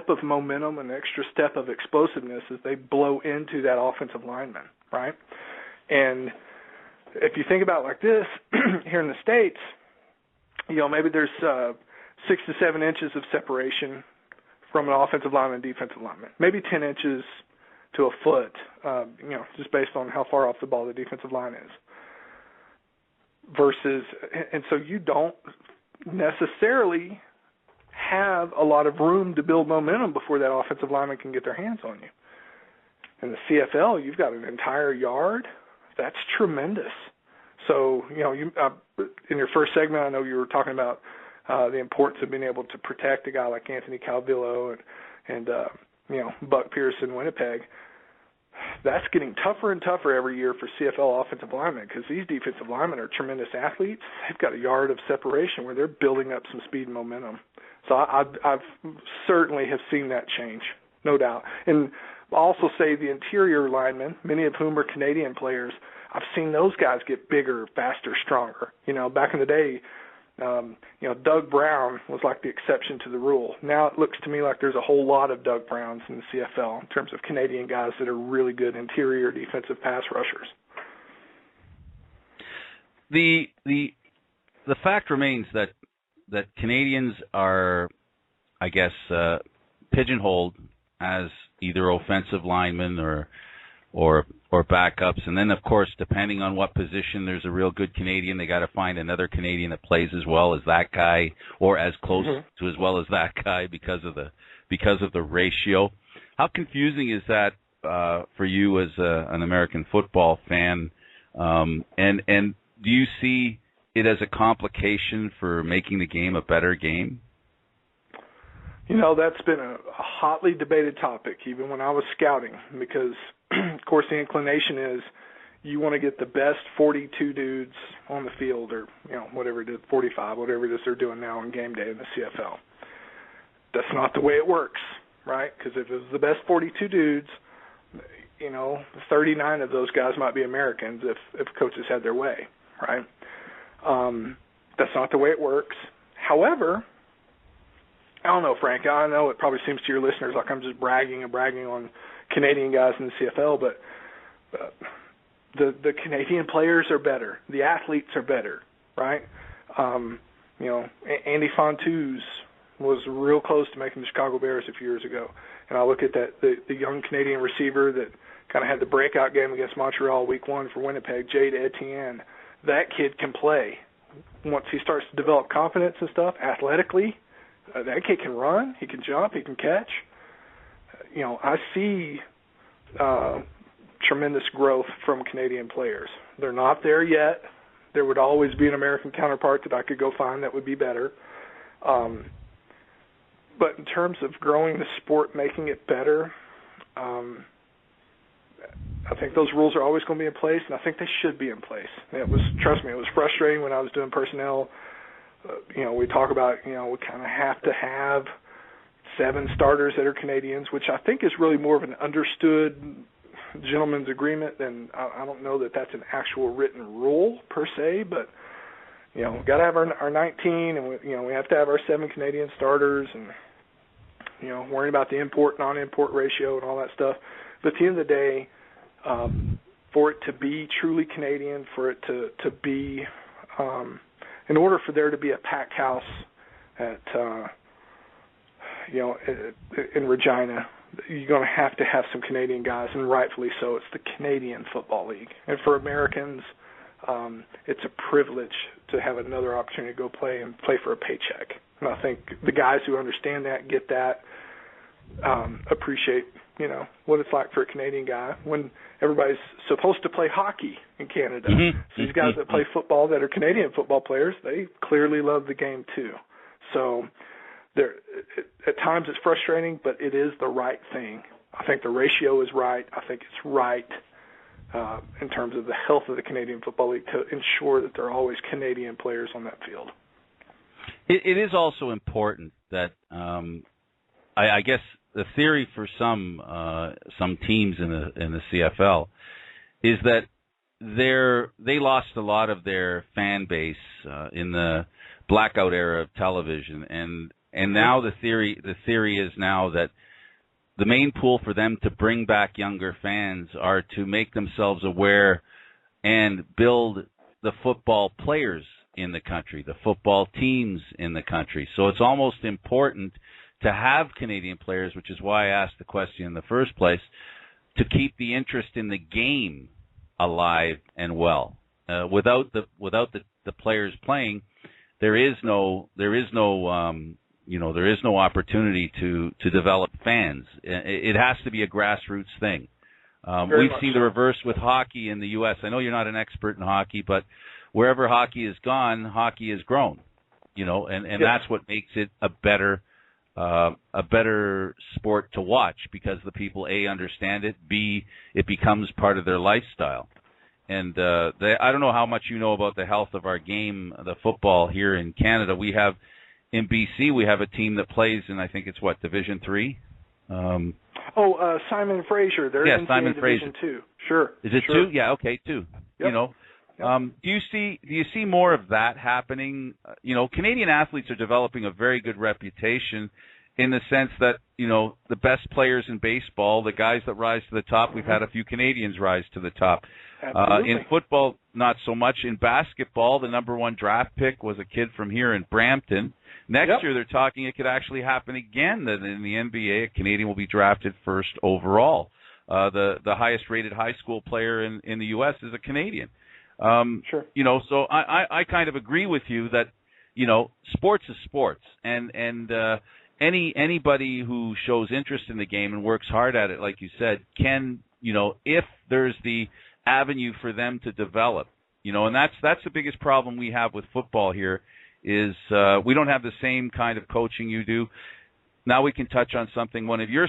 of momentum, an extra step of explosiveness as they blow into that offensive lineman, right? And if you think about it like this, here in the States, maybe there's 6 to 7 inches of separation from an offensive lineman and defensive lineman, maybe 10 inches to a foot, just based on how far off the ball the defensive line is. And so you don't necessarily have a lot of room to build momentum before that offensive lineman can get their hands on you. In the CFL, you've got an entire yard. That's tremendous. So, in your first segment, I know you were talking about the importance of being able to protect a guy like Anthony Calvillo and Buck Pierce in Winnipeg. That's getting tougher and tougher every year for CFL offensive linemen because these defensive linemen are tremendous athletes. They've got a yard of separation where they're building up some speed and momentum. So I've certainly have seen that change, no doubt. And I'll also say the interior linemen, many of whom are Canadian players, I've seen those guys get bigger, faster, stronger. Back in the day, Doug Brown was like the exception to the rule. Now it looks to me like there's a whole lot of Doug Browns in the CFL in terms of Canadian guys that are really good interior defensive pass rushers. The fact remains that Canadians are, I guess, pigeonholed as either offensive linemen or backups, and then of course, depending on what position, there's a real good Canadian. They got to find another Canadian that plays as well as that guy, or as close to as well as that guy because of the ratio. How confusing is that for you as an American football fan? And do you see it as a complication for making the game a better game? That's been a hotly debated topic, even when I was scouting, because, of course, the inclination is you want to get the best 42 dudes on the field or, whatever it is, 45, whatever it is they're doing now on game day in the CFL. That's not the way it works, right? Because if it was the best 42 dudes, 39 of those guys might be Americans if coaches had their way, right? That's not the way it works. However, I don't know, Frank. I know it probably seems to your listeners like I'm just bragging on Canadian guys in the CFL, but the Canadian players are better. The athletes are better, right? Andy Fontuz was real close to making the Chicago Bears a few years ago, and I look at the young Canadian receiver that kind of had the breakout game against Montreal week 1 for Winnipeg, Jade Etienne. That kid can play. Once he starts to develop confidence and stuff, athletically, that kid can run, he can jump, he can catch. I see tremendous growth from Canadian players. They're not there yet. There would always be an American counterpart that I could go find that would be better. But in terms of growing the sport, making it better, I think those rules are always going to be in place, and I think they should be in place. Trust me, it was frustrating when I was doing personnel. We talk about, we kind of have to have 7 starters that are Canadians, which I think is really more of an understood gentleman's agreement than I don't know that that's an actual written rule per se, but we've got to have our 19, and we have to have our 7 Canadian starters, and worrying about the import non-import ratio and all that stuff. But at the end of the day, for it to be truly Canadian, for it to be, in order for there to be a packed house at, in Regina, you're going to have some Canadian guys, and rightfully so. It's the Canadian Football League. And for Americans, it's a privilege to have another opportunity to go play for a paycheck. And I think the guys who understand that, get that, appreciate, what it's like for a Canadian guy when everybody's supposed to play hockey in Canada. Mm-hmm. So these guys that play football that are Canadian football players, they clearly love the game too. So at times it's frustrating, but it is the right thing. I think the ratio is right. I think it's right in terms of the health of the Canadian Football League to ensure that there are always Canadian players on that field. It is also important that I guess the theory for some teams in the CFL is that they lost a lot of their fan base in the blackout era of television, and now the theory is now that the main pool for them to bring back younger fans are to make themselves aware and build the football players in the country, the football teams in the country. So it's almost important to have Canadian players, which is why I asked the question in the first place, to keep the interest in the game alive and well. Without the players playing, there is no opportunity to develop fans. It has to be a grassroots thing. We've seen the reverse with hockey in the U.S. I know you're not an expert in hockey, but wherever hockey has gone, hockey has grown. And yes, that's what makes it a better sport to watch, because the people A, understand it, B, it becomes part of their lifestyle. And I don't know how much you know about the health of our game, the football here in Canada. We have in BC, we have a team that plays in, I think it's Division 3. Simon Fraser. They're in Simon Division 2. Sure. Is it 2? Yeah. Okay, 2. Yep. Do you see more of that happening? Canadian athletes are developing a very good reputation in the sense that, the best players in baseball, the guys that rise to the top, we've had a few Canadians rise to the top. In football, not so much. In basketball, the number 1 draft pick was a kid from here in Brampton. Next year, they're talking it could actually happen again, that in the NBA, a Canadian will be drafted first overall. The highest rated high school player in the U.S. is a Canadian. Sure. So I kind of agree with you that, sports is sports, and anybody who shows interest in the game and works hard at it, like you said, can, if there's the avenue for them to develop, and that's the biggest problem we have with football here is we don't have the same kind of coaching you do. Now we can touch on something, one of your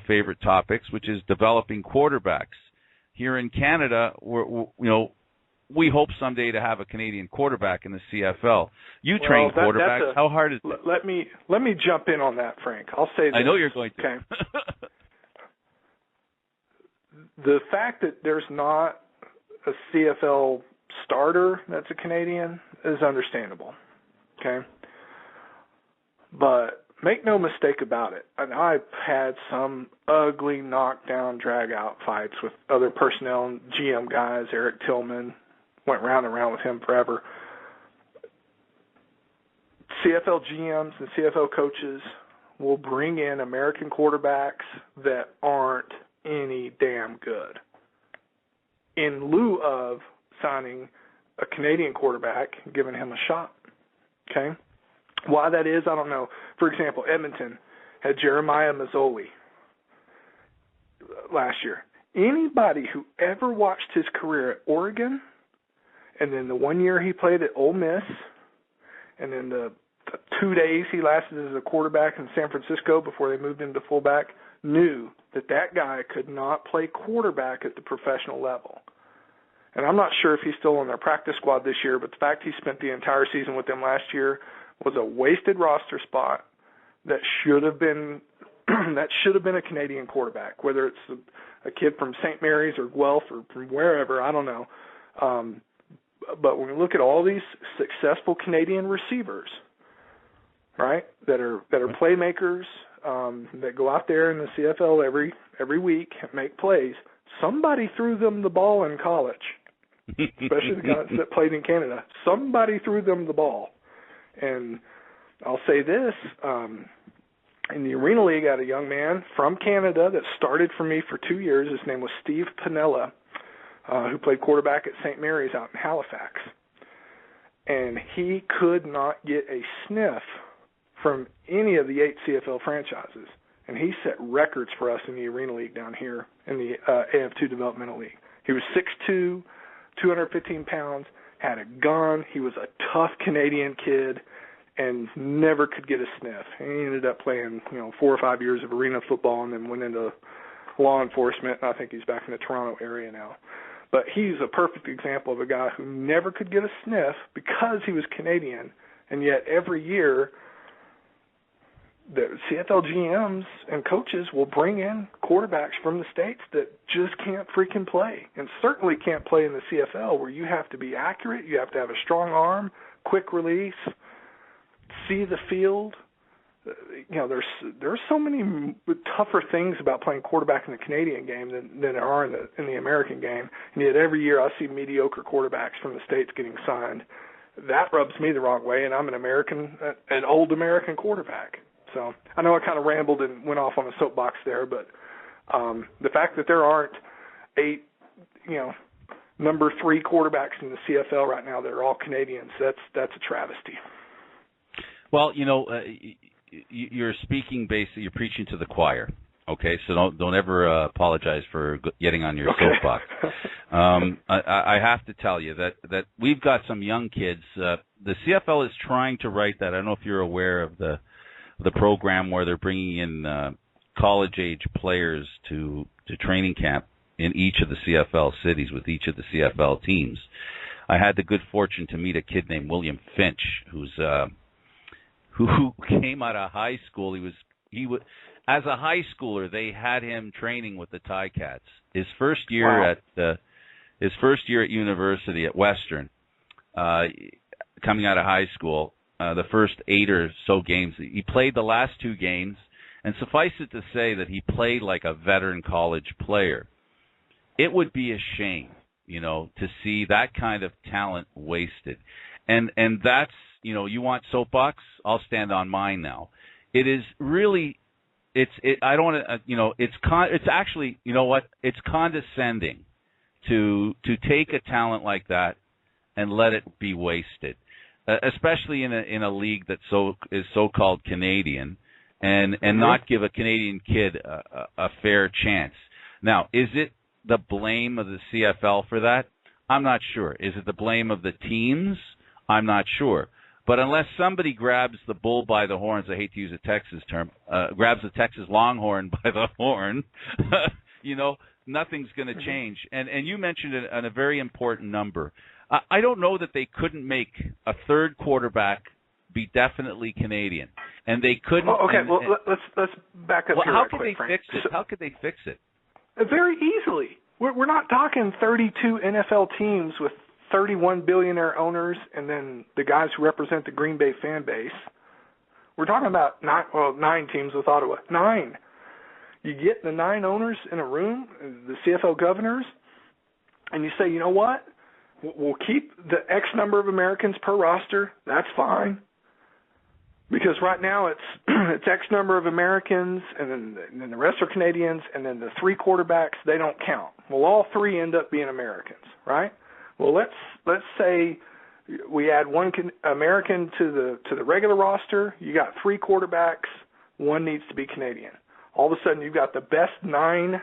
favorite topics, which is developing quarterbacks. Here in Canada, we hope someday to have a Canadian quarterback in the CFL. You train quarterbacks. How hard is it? Let me jump in on that, Frank. I'll say this. I know you're going to. Okay. The fact that there's not a CFL starter that's a Canadian is understandable. Okay. But make no mistake about it, and I've had some ugly knockdown, drag-out fights with other personnel and GM guys. Eric Tillman, went round and round with him forever. CFL GMs and CFL coaches will bring in American quarterbacks that aren't any damn good in lieu of signing a Canadian quarterback and giving him a shot. Okay? Why that is, I don't know. For example, Edmonton had Jeremiah Mazzoli last year. Anybody who ever watched his career at Oregon, and then the 1 year he played at Ole Miss, and then the 2 days he lasted as a quarterback in San Francisco before they moved him to fullback, knew that guy could not play quarterback at the professional level. And I'm not sure if he's still on their practice squad this year, but the fact he spent the entire season with them last year was a wasted roster spot that should have been a Canadian quarterback, whether it's a kid from St. Mary's or Guelph or from wherever, I don't know. But when we look at all these successful Canadian receivers, right, that are playmakers, that go out there in the CFL every week and make plays, somebody threw them the ball in college, especially the guys that played in Canada. Somebody threw them the ball. And I'll say this, in the Arena League, I had a young man from Canada that started for me for 2 years. His name was Steve Piniella, who played quarterback at St. Mary's out in Halifax. And he could not get a sniff from any of the 8 CFL franchises. And he set records for us in the Arena League down here in the AF2 Developmental League. He was 6'2", 215 pounds, had a gun. He was a tough Canadian kid and never could get a sniff. And he ended up playing, 4 or 5 years of arena football and then went into law enforcement. And I think he's back in the Toronto area now. But he's a perfect example of a guy who never could get a sniff because he was Canadian. And yet every year the CFL GMs and coaches will bring in quarterbacks from the States that just can't freaking play, and certainly can't play in the CFL, where you have to be accurate, you have to have a strong arm, quick release, see the field. There's so many tougher things about playing quarterback in the Canadian game than there are in the American game, and yet every year I see mediocre quarterbacks from the States getting signed. That rubs me the wrong way, and I'm an old American quarterback. So I know I kind of rambled and went off on a soapbox there, but the fact that there aren't 8, number 3 quarterbacks in the CFL right now that are all Canadians, that's a travesty. Well, you're speaking basically, you're preaching to the choir. Okay, so don't ever apologize for getting on your soapbox. I have to tell you that we've got some young kids. The CFL is trying to write that. I don't know if you're aware of the program where they're bringing in college-age players to training camp in each of the CFL cities with each of the CFL teams. I had the good fortune to meet a kid named William Finch, who came out of high school. He was as a high schooler, they had him training with the Ticats. His first year at university at Western, coming out of high school. The first 8 or so games. He played the last 2 games, and suffice it to say that he played like a veteran college player. It would be a shame, to see that kind of talent wasted. And that's, you want soapbox? I'll stand on mine now. It is really, I don't want to, it's actually, it's condescending to take a talent like that and let it be wasted. Especially in a league that is so-called Canadian, and not give a Canadian kid a fair chance. Now, is it the blame of the CFL for that? I'm not sure. Is it the blame of the teams? I'm not sure. But unless somebody grabs the bull by the horns, I hate to use a Texas term, grabs the Texas Longhorn by the horn, nothing's going to change. And you mentioned a very important number. I don't know that they couldn't make a third quarterback be definitely Canadian, and they couldn't. Oh, okay, let's back up here. How could they fix it? How could they fix it? Very easily. We're not talking 32 NFL teams with 31 billionaire owners, and then the guys who represent the Green Bay fan base. We're talking about 9 teams with Ottawa. 9. You get the 9 owners in a room, the CFL governors, and you say, you know what? We'll keep the X number of Americans per roster. That's fine. Because right now it's X number of Americans, and then the rest are Canadians, and then the 3 quarterbacks, they don't count. Well, all 3 end up being Americans, right? Well, let's say we add 1 American to the regular roster. You got 3 quarterbacks. 1 needs to be Canadian. All of a sudden, you've got the best 9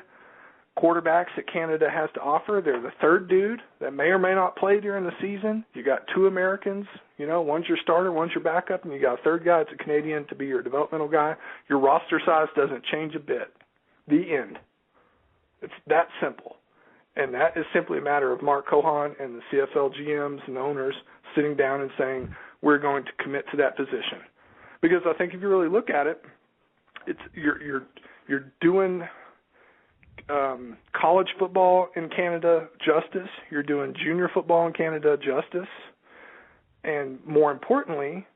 quarterbacks that Canada has to offer. They're the 3rd dude that may or may not play during the season. You got 2 Americans, one's your starter, one's your backup, and you got a 3rd guy that's a Canadian to be your developmental guy. Your roster size doesn't change a bit. The end. It's that simple. And that is simply a matter of Mark Cohan and the CFL GMs and owners sitting down and saying, we're going to commit to that position. Because I think if you really look at it, you're doing college football in Canada justice. You're doing junior football in Canada justice. And more importantly,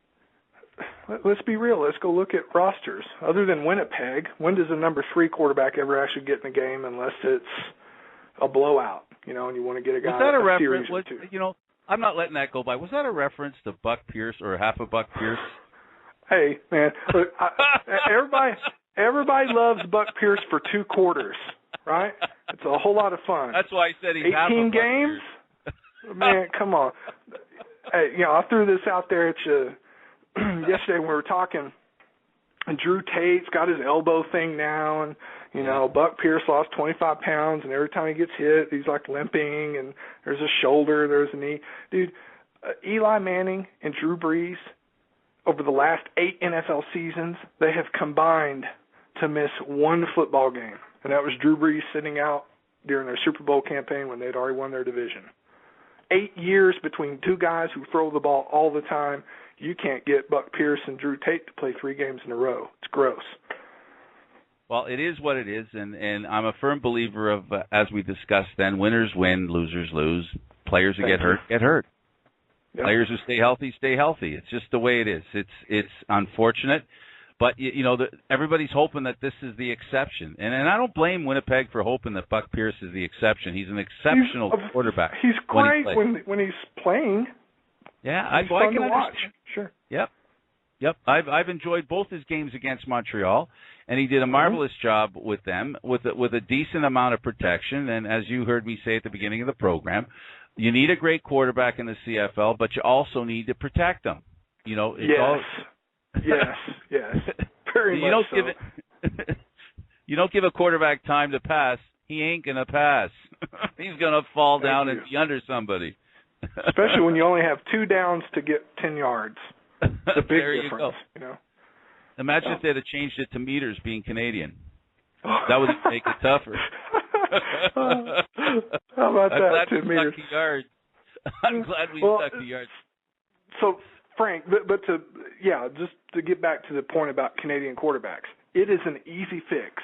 let's be real. Let's go look at rosters. Other than Winnipeg, when does a number 3 quarterback ever actually get in the game unless it's a blowout, and you want to get a guy Was that a series reference? or two? I'm not letting that go by. Was that a reference to Buck Pierce or half a Buck Pierce? Hey, man, look, everybody loves Buck Pierce for 2 quarters, right? It's a whole lot of fun. That's why I said he's half a 18 Buck games? Pierce. Man, come on. Hey, I threw this out there at you yesterday when we were talking. And Drew Tate's got his elbow thing now, and Buck Pierce lost 25 pounds, and every time he gets hit, he's like limping, and there's a shoulder, there's a knee. Dude, Eli Manning and Drew Brees, over the last 8 NFL seasons, they have combined to miss 1 football game, and that was Drew Brees sitting out during their Super Bowl campaign when they'd already won their division. 8 years between 2 guys who throw the ball all the time. You can't get Buck Pierce and Drew Tate to play 3 games in a row. It's gross. Well, it is what it is, and I'm a firm believer of, as we discussed then, winners win, losers lose. Players who get hurt. Yep. Players who stay healthy. It's just the way it is. It's unfortunate, but everybody's hoping that this is the exception, and I don't blame Winnipeg for hoping that Buck Pierce is the exception. He's an exceptional quarterback. He's great when he's playing. Yeah, I can watch. Sure. Yep. I've enjoyed both his games against Montreal, and he did a marvelous job with them with a decent amount of protection. And as you heard me say at the beginning of the program, you need a great quarterback in the CFL, but you also need to protect them. Yes. Very much so. You don't give a quarterback time to pass. He ain't gonna pass. He's gonna fall down and be under somebody. Especially when you only have 2 downs to get 10 yards. It's a big difference, Imagine if they'd have changed it to meters being Canadian. That would make it tougher. How about I'm that? glad we stuck to yards. I'm glad we stuck to yards. So, Frank, but just to get back to the point about Canadian quarterbacks, it is an easy fix.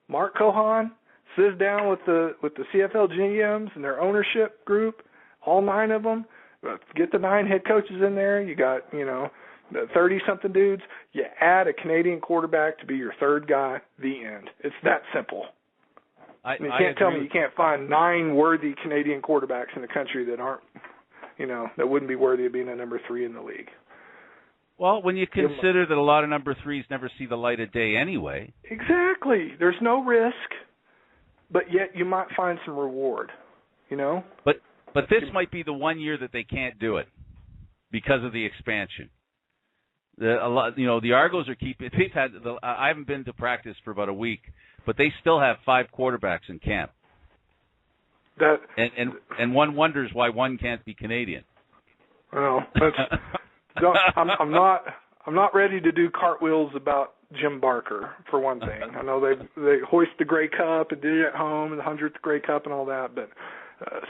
Mark Cohan sits down with the CFL GMs and their ownership group, all 9 of them. Get the 9 head coaches in there. You got, 30-something dudes. You add a Canadian quarterback to be your 3rd guy, the end. It's that simple. You can't tell me you can't find 9 worthy Canadian quarterbacks in the country that aren't, that wouldn't be worthy of being a number 3 in the league. Well, when you consider that a lot of number 3s never see the light of day anyway. Exactly. There's no risk, but yet you might find some reward, But this might be the one year that they can't do it because of the expansion. The Argos are keeping. I haven't been to practice for about a week, but they still have 5 quarterbacks in camp. And one wonders why one can't be Canadian. Well, I'm not ready to do cartwheels about Jim Barker for one thing. I know they hoist the Grey Cup and did it at home, and the 100th Grey Cup and all that, but.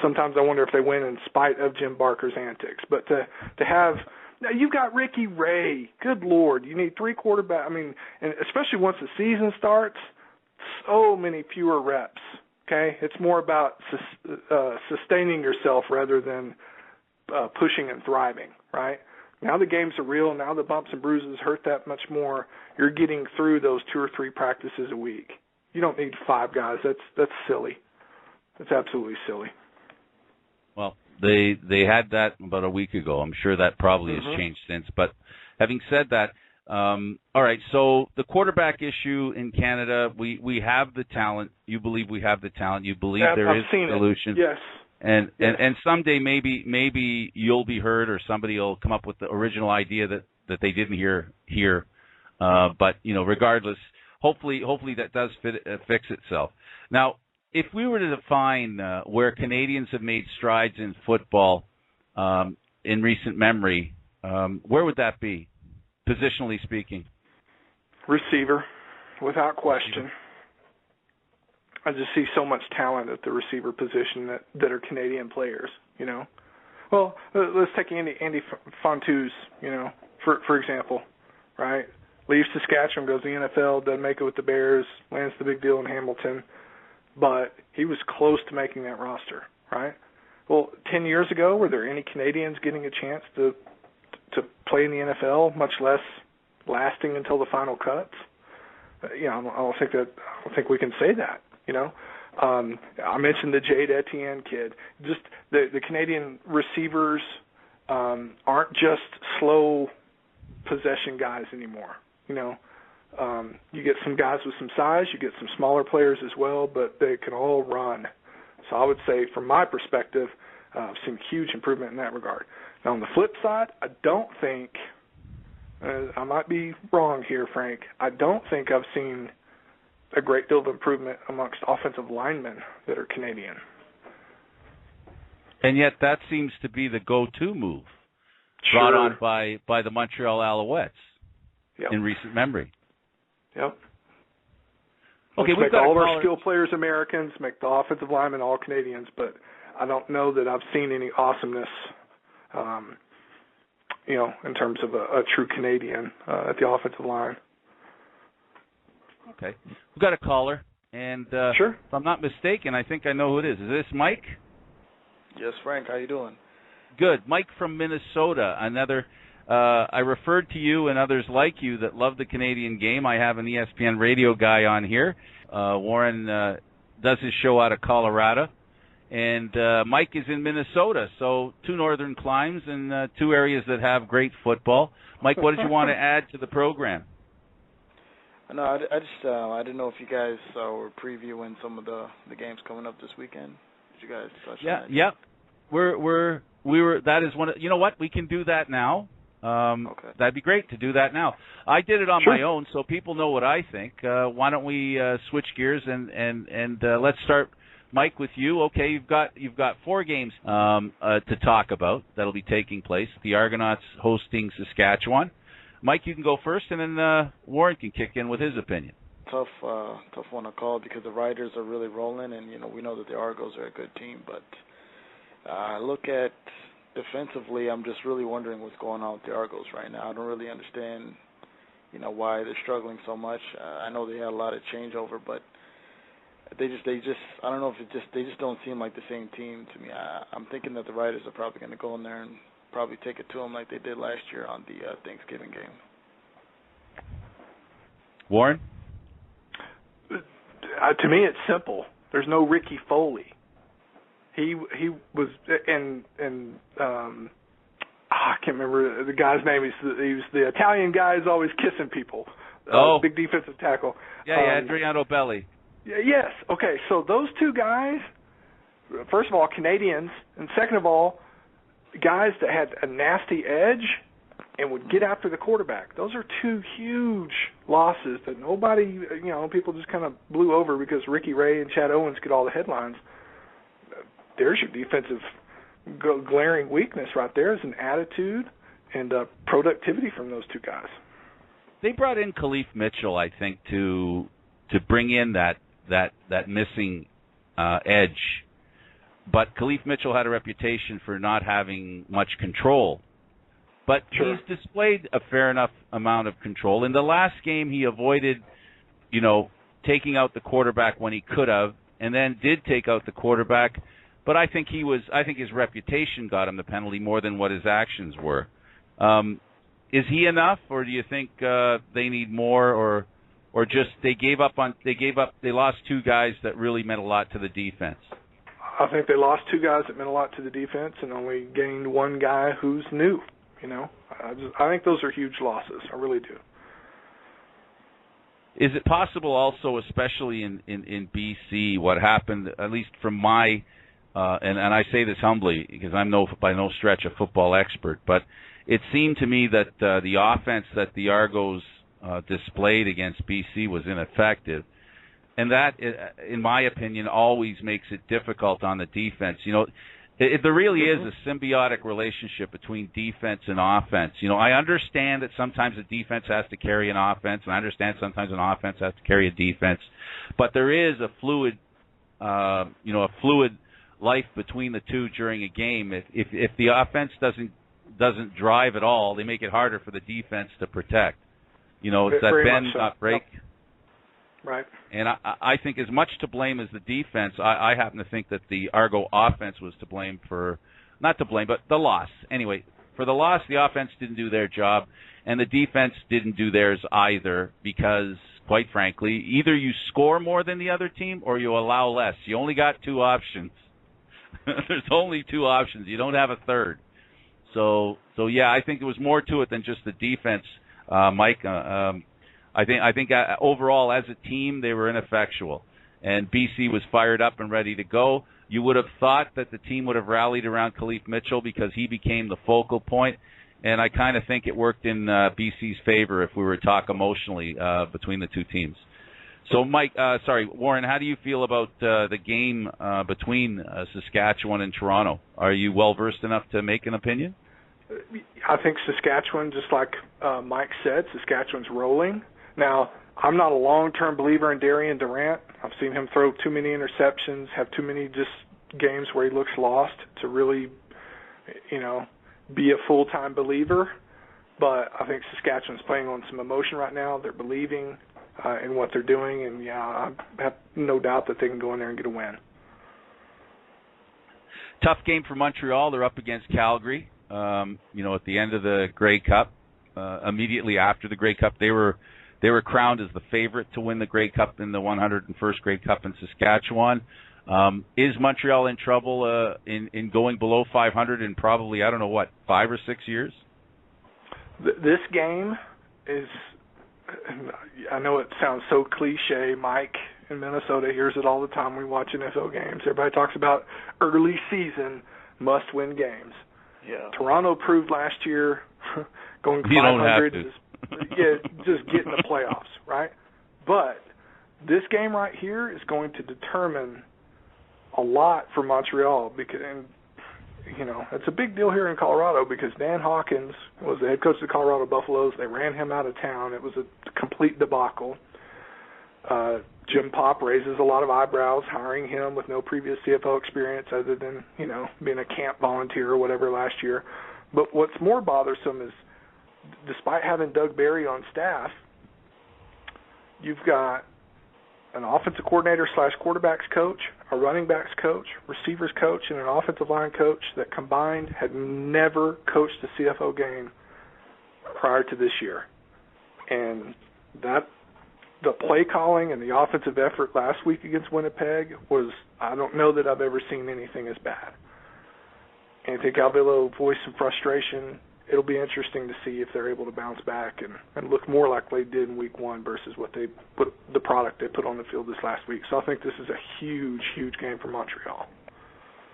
Sometimes I wonder if they win in spite of Jim Barker's antics. But to have now you've got Ricky Ray. Good Lord, you need 3 quarterbacks. I mean, and especially once the season starts, so many fewer reps. Okay, it's more about sustaining yourself rather than pushing and thriving. Right now the games are real. Now the bumps and bruises hurt that much more. You're getting through those 2 or 3 practices a week. You don't need 5 guys. That's silly. It's absolutely silly. Well, they had that about a week ago. I'm sure that probably has changed since. But having said that, all right, so the quarterback issue in Canada, we have the talent. You believe we have the talent. You believe there is a solution. Yes. And someday maybe you'll be heard or somebody will come up with the original idea that they didn't hear here. But, regardless, hopefully that does fix itself. Now, if we were to define where Canadians have made strides in football in recent memory, where would that be, positionally speaking? Receiver, without question. I just see so much talent at the receiver position that are Canadian players, Well, let's take Andy Fontouz, for example, right? Leaves Saskatchewan, goes to the NFL, doesn't make it with the Bears, lands the big deal in Hamilton. But he was close to making that roster, right? Well, 10 years ago, were there any Canadians getting a chance to to play in the NFL, much less lasting until the final cuts. I don't think we can say that. I mentioned the Jade Etienne kid. Just the Canadian receivers aren't just slow possession guys anymore. You get some guys with some size, you get some smaller players as well, but they can all run. So I would say, from my perspective, I've seen huge improvement in that regard. Now, on the flip side, I don't think, I might be wrong here, Frank, I don't think I've seen a great deal of improvement amongst offensive linemen that are Canadian. And yet that seems to be the go-to move brought on by the Montreal Alouettes in recent memory. Yep. Okay, we've got all of our skill players Americans, make the offensive linemen all Canadians, but I don't know that I've seen any awesomeness, in terms of a true Canadian at the offensive line. Okay. We've got a caller, and sure. If I'm not mistaken, I think I know who it is. Is this Mike? Yes, Frank. How you doing? Good. Mike from Minnesota. I referred to you and others like you that love the Canadian game. I have an ESPN radio guy on here. Warren does his show out of Colorado. And Mike is in Minnesota, so two northern climes and two areas that have great football. Mike, what did you want to add to the program? No, I didn't know if you guys were previewing some of the games coming up this weekend. Did you guys touch on that? Yeah. We were. That is one. You know what? We can do that now. Okay. That'd be great to do that now. I did it on my own, so people know what I think. Why don't we switch gears and let's start, Mike, with you. Okay, you've got 4 games to talk about that'll be taking place. The Argonauts hosting Saskatchewan. Mike, you can go first, and then Warren can kick in with his opinion. Tough one to call because the Riders are really rolling, and we know that the Argos are a good team. But look at defensively, I'm just really wondering what's going on with the Argos right now. I don't really understand, why they're struggling so much. I know they had a lot of changeover, but they just I don't know if they just don't seem like the same team to me. I'm thinking that the Riders are probably going to go in there and probably take it to them like they did last year on the Thanksgiving game. Warren? To me, it's simple. There's no Ricky Foley. He was I can't remember the guy's name. He was the Italian guy who's always kissing people. Big defensive tackle. Yeah, Adriano Belli. Yes. Okay. So those two guys, first of all, Canadians, and second of all, guys that had a nasty edge and would get after the quarterback. Those are two huge losses that nobody, people just kind of blew over because Ricky Ray and Chad Owens get all the headlines. There's your defensive glaring weakness right there, is an attitude and productivity from those two guys. They brought in Khalif Mitchell, I think, to bring in that missing edge. But Khalif Mitchell had a reputation for not having much control. But he's displayed a fair enough amount of control. In the last game, he avoided, taking out the quarterback when he could have, and then did take out the quarterback. But I think his reputation got him the penalty more than what his actions were. Is he enough, or do you think they need more, or just they lost 2 guys that really meant a lot to the defense? I think they lost 2 guys that meant a lot to the defense and only gained 1 guy who's new. I think those are huge losses. I really do. Is it possible also, especially in BC, what happened, at least from my, and I say this humbly because I'm by no stretch a football expert, but it seemed to me that the offense that the Argos displayed against BC was ineffective. And that, in my opinion, always makes it difficult on the defense. There really is a symbiotic relationship between defense and offense. I understand that sometimes a defense has to carry an offense, and I understand sometimes an offense has to carry a defense. But there is a fluid life between the two during a game. If the offense doesn't drive at all, they make it harder for the defense to protect. It's that bend, not break. Yep. Right. And I think as much to blame as the defense, I happen to think that the Argo offense was to blame for, not to blame, but the loss. Anyway, For the loss, the offense didn't do their job, and the defense didn't do theirs either because, quite frankly, either you score more than the other team or you allow less. You only got two options. There's only two options. You don't have a third. So yeah, I think there was more to it than just the defense, Mike. I think overall as a team they were ineffectual, and BC was fired up and ready to go. You would have thought that the team would have rallied around Khalif Mitchell because he became the focal point, and I kind of think it worked in BC's favor if we were to talk emotionally between the two teams. So, Warren, how do you feel about the game between Saskatchewan and Toronto? Are you well-versed enough to make an opinion? I think Saskatchewan, just like Mike said, Saskatchewan's rolling. Now, I'm not a long-term believer in Darian Durant. I've seen him throw too many interceptions, have too many just games where he looks lost to really, be a full-time believer. But I think Saskatchewan's playing on some emotion right now. They're believing in what they're doing, and, yeah, I have no doubt that they can go in there and get a win. Tough game for Montreal. They're up against Calgary. At the end of the Grey Cup, immediately after the Grey Cup, they were crowned as the favorite to win the Grey Cup in the 101st Grey Cup in Saskatchewan. Is Montreal in trouble in going below 500 in probably, 5 or 6 years? This game is, I know it sounds so cliche, Mike in Minnesota hears it all the time. We watch NFL games. Everybody talks about early season must-win games. Yeah. Toronto proved last year going 500 is just getting the playoffs, right? But this game right here is going to determine a lot for Montreal because, it's a big deal here in Colorado because Dan Hawkins was the head coach of the Colorado Buffaloes. They ran him out of town. It was a complete debacle. Jim Popp raises a lot of eyebrows hiring him with no previous CFO experience other than, being a camp volunteer or whatever last year. But what's more bothersome is despite having Doug Barry on staff, you've got an offensive coordinator / quarterbacks coach, a running backs coach, receivers coach, and an offensive line coach that combined had never coached a CFO game prior to this year. And the play calling and the offensive effort last week against Winnipeg was, I don't know that I've ever seen anything as bad. And I think Calvillo voiced some frustration. It'll be interesting to see if they're able to bounce back and look more like they did in week one versus the product they put on the field this last week. So I think this is a huge, huge game for Montreal.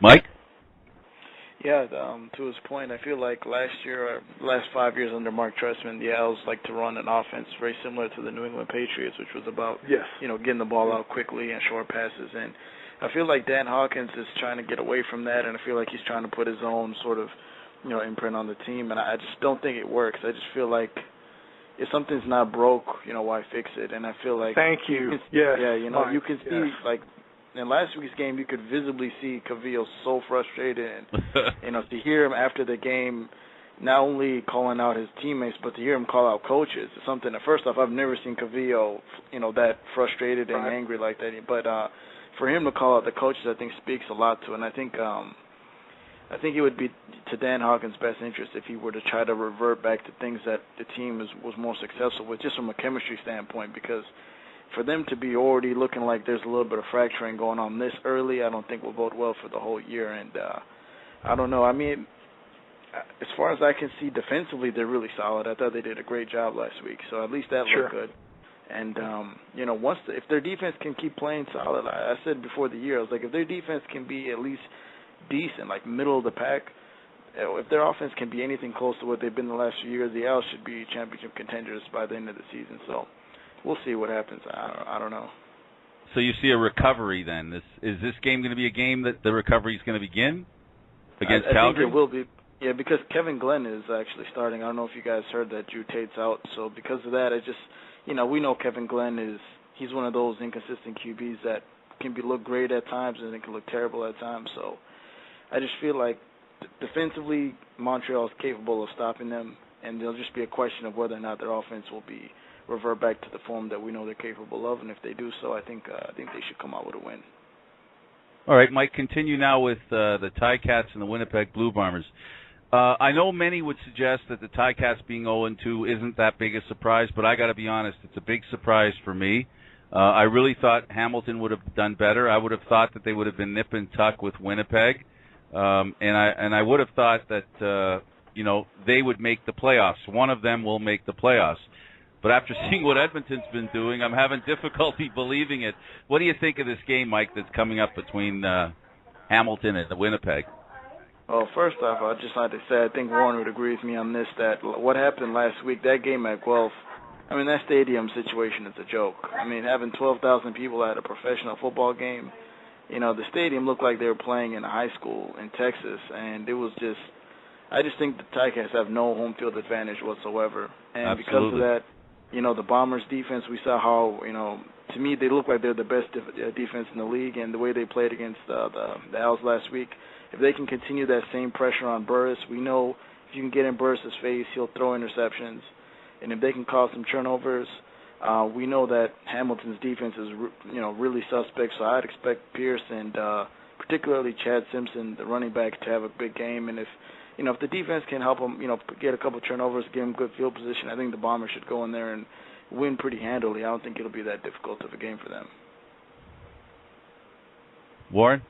Mike? Yeah, to his point, I feel like last 5 years under Mark Trestman, the Owls like to run an offense very similar to the New England Patriots, which was about getting the ball out quickly and short passes. And I feel like Dan Hawkins is trying to get away from that, and I feel like he's trying to put his own sort of imprint on the team, and I just don't think it works. I just feel like if something's not broke, why fix it? And I feel like thank you. You can see like in last week's game, you could visibly see Cavillo so frustrated, and to hear him after the game, not only calling out his teammates, but to hear him call out coaches is something that first off I've never seen Cavillo, that frustrated and angry like that. But for him to call out the coaches, I think speaks a lot to it. And I think it would be to Dan Hawkins' best interest if he were to try to revert back to things that the team was more successful with, just from a chemistry standpoint, because for them to be already looking like there's a little bit of fracturing going on this early, I don't think will bode well for the whole year. And I don't know. I mean, as far as I can see, defensively, they're really solid. I thought they did a great job last week, so at least that looked good. And, if their defense can keep playing solid, I said before the year, I was like, if their defense can be at least decent, like middle of the pack, if their offense can be anything close to what they've been the last few years, the Owls should be championship contenders by the end of the season. So we'll see what happens. I don't know. So you see a recovery then. Is this game going to be a game that the recovery is going to begin against Calgary? I think it will be. Yeah, because Kevin Glenn is actually starting. I don't know if you guys heard that Drew Tate's out. So because of that, we know Kevin Glenn he's one of those inconsistent QBs that can look great at times and it can look terrible at times. So I just feel like defensively, Montreal is capable of stopping them, and there'll just be a question of whether or not their offense will revert back to the form that we know they're capable of. And if they do so, I think they should come out with a win. All right, Mike, continue now with the Ticats and the Winnipeg Blue Bombers. I know many would suggest that the Ticats being 0-2 isn't that big a surprise, but I got to be honest, it's a big surprise for me. I really thought Hamilton would have done better. I would have thought that they would have been nip and tuck with Winnipeg, and I would have thought that they would make the playoffs. One of them will make the playoffs. But after seeing what Edmonton's been doing, I'm having difficulty believing it. What do you think of this game, Mike, that's coming up between Hamilton and Winnipeg? Well, first off, I'd just like to say I think Warren would agree with me on this, that what happened last week, that game at Guelph, I mean, that stadium situation is a joke. I mean, having 12,000 people at a professional football game, the stadium looked like they were playing in a high school in Texas, and it was just, I just think the Ticats have no home field advantage whatsoever. And Absolutely. Because of that, the Bombers' defense, we saw how, to me, they look like they're the best defense in the league, and the way they played against the Owls last week, if they can continue that same pressure on Burris, we know if you can get in Burris' face, he'll throw interceptions. And if they can cause some turnovers, we know that Hamilton's defense is, really suspect. So I'd expect Pierce and particularly Chad Simpson, the running back, to have a big game. And if the defense can help them, get a couple of turnovers, give them good field position, I think the Bombers should go in there and win pretty handily. I don't think it'll be that difficult of a game for them. Warren?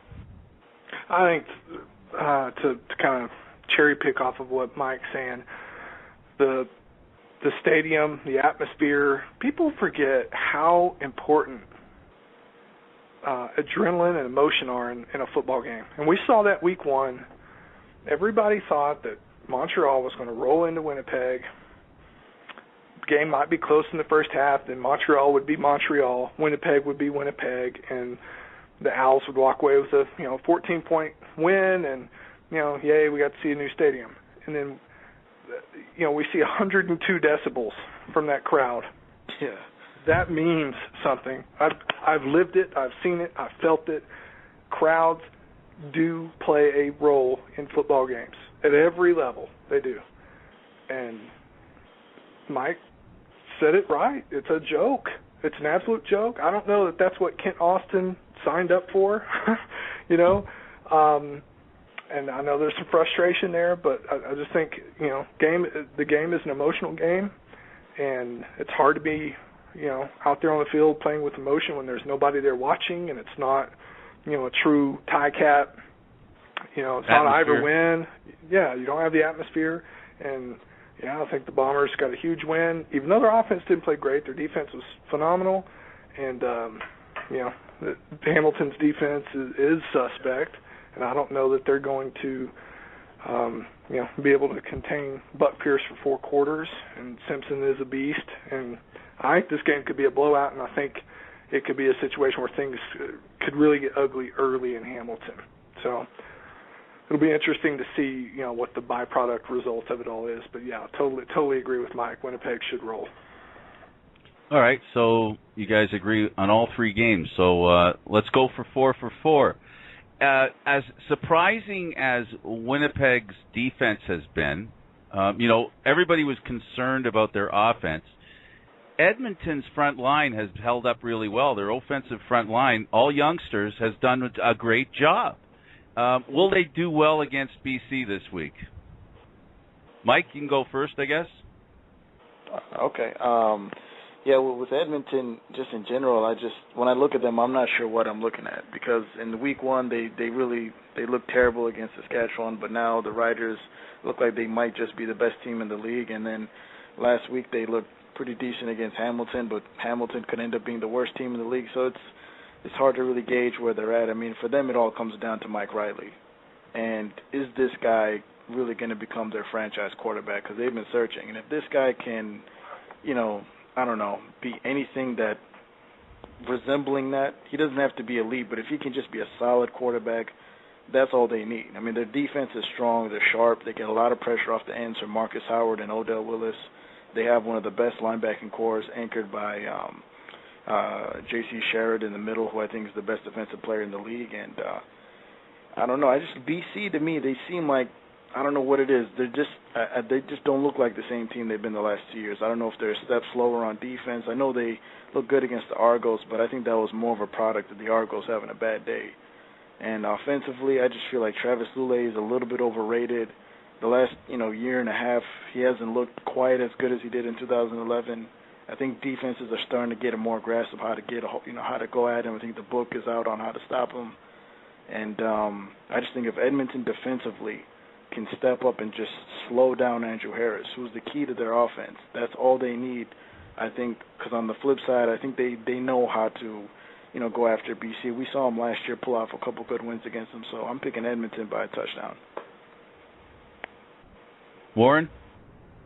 I think to kind of cherry pick off of what Mike's saying, the stadium, the atmosphere, people forget how important adrenaline and emotion are in a football game. And we saw that week one. Everybody thought that Montreal was going to roll into Winnipeg. The game might be close in the first half, then Montreal would be Montreal, Winnipeg would be Winnipeg, and the Owls would walk away with a 14-point win, and yay, we got to see a new stadium. And then we see 102 decibels from that crowd. Yeah, that means something. I've lived it, I've seen it, I've felt it. Crowds do play a role in football games at every level. They do. And Mike said it right. It's a joke. It's an absolute joke. I don't know that that's what Kent Austin signed up for, and I know there's some frustration there, but I just think, the game is an emotional game, and it's hard to be, out there on the field playing with emotion when there's nobody there watching, and it's not, a true Ticat, it's not Ivor win. Yeah, you don't have the atmosphere, and I think the Bombers got a huge win. Even though their offense didn't play great, their defense was phenomenal, and, Hamilton's defense is suspect, and I don't know that they're going to, be able to contain Buck Pierce for 4 quarters, and Simpson is a beast, and I think this game could be a blowout, and I think it could be a situation where things could really get ugly early in Hamilton. So it'll be interesting to see, what the byproduct results of it all is. But, yeah, totally agree with Mike. Winnipeg should roll. All right, so you guys agree on all 3 games. So let's go for 4 for 4. As surprising as Winnipeg's defense has been, everybody was concerned about their offense. Edmonton's front line has held up really well. Their offensive front line, all youngsters, has done a great job. Will they do well against BC this week? Mike, you can go first, I guess. Okay. With Edmonton, just in general, when I look at them, I'm not sure what I'm looking at, because in week one they looked terrible against Saskatchewan, but now the Riders look like they might just be the best team in the league, and then last week they looked pretty decent against Hamilton, but Hamilton could end up being the worst team in the league, so it's hard to really gauge where they're at. I mean, for them it all comes down to Mike Riley, and is this guy really going to become their franchise quarterback? Because they've been searching, and if this guy can, be anything that resembling that, he doesn't have to be elite, but if he can just be a solid quarterback, that's all they need. I mean, their defense is strong, they're sharp, they get a lot of pressure off the ends from Marcus Howard and Odell Willis. They have one of the best linebacking cores, anchored by J.C. Sherrod in the middle, who I think is the best defensive player in the league. And I don't know. BC, to me, they seem like, I don't know what it is. They just don't look like the same team they've been the last 2 years. I don't know if they're a step slower on defense. I know they look good against the Argos, but I think that was more of a product of the Argos having a bad day. And offensively, I just feel like Travis Lulay is a little bit overrated. the last, year and a half, he hasn't looked quite as good as he did in 2011. I think defenses are starting to get a more grasp of how to how to go at him. I think the book is out on how to stop him. And I just think if Edmonton defensively can step up and just slow down Andrew Harris, who's the key to their offense, that's all they need, I think, because on the flip side, I think they know how to, go after BC. We saw them last year pull off a couple good wins against them, so I'm picking Edmonton by a touchdown. Warren?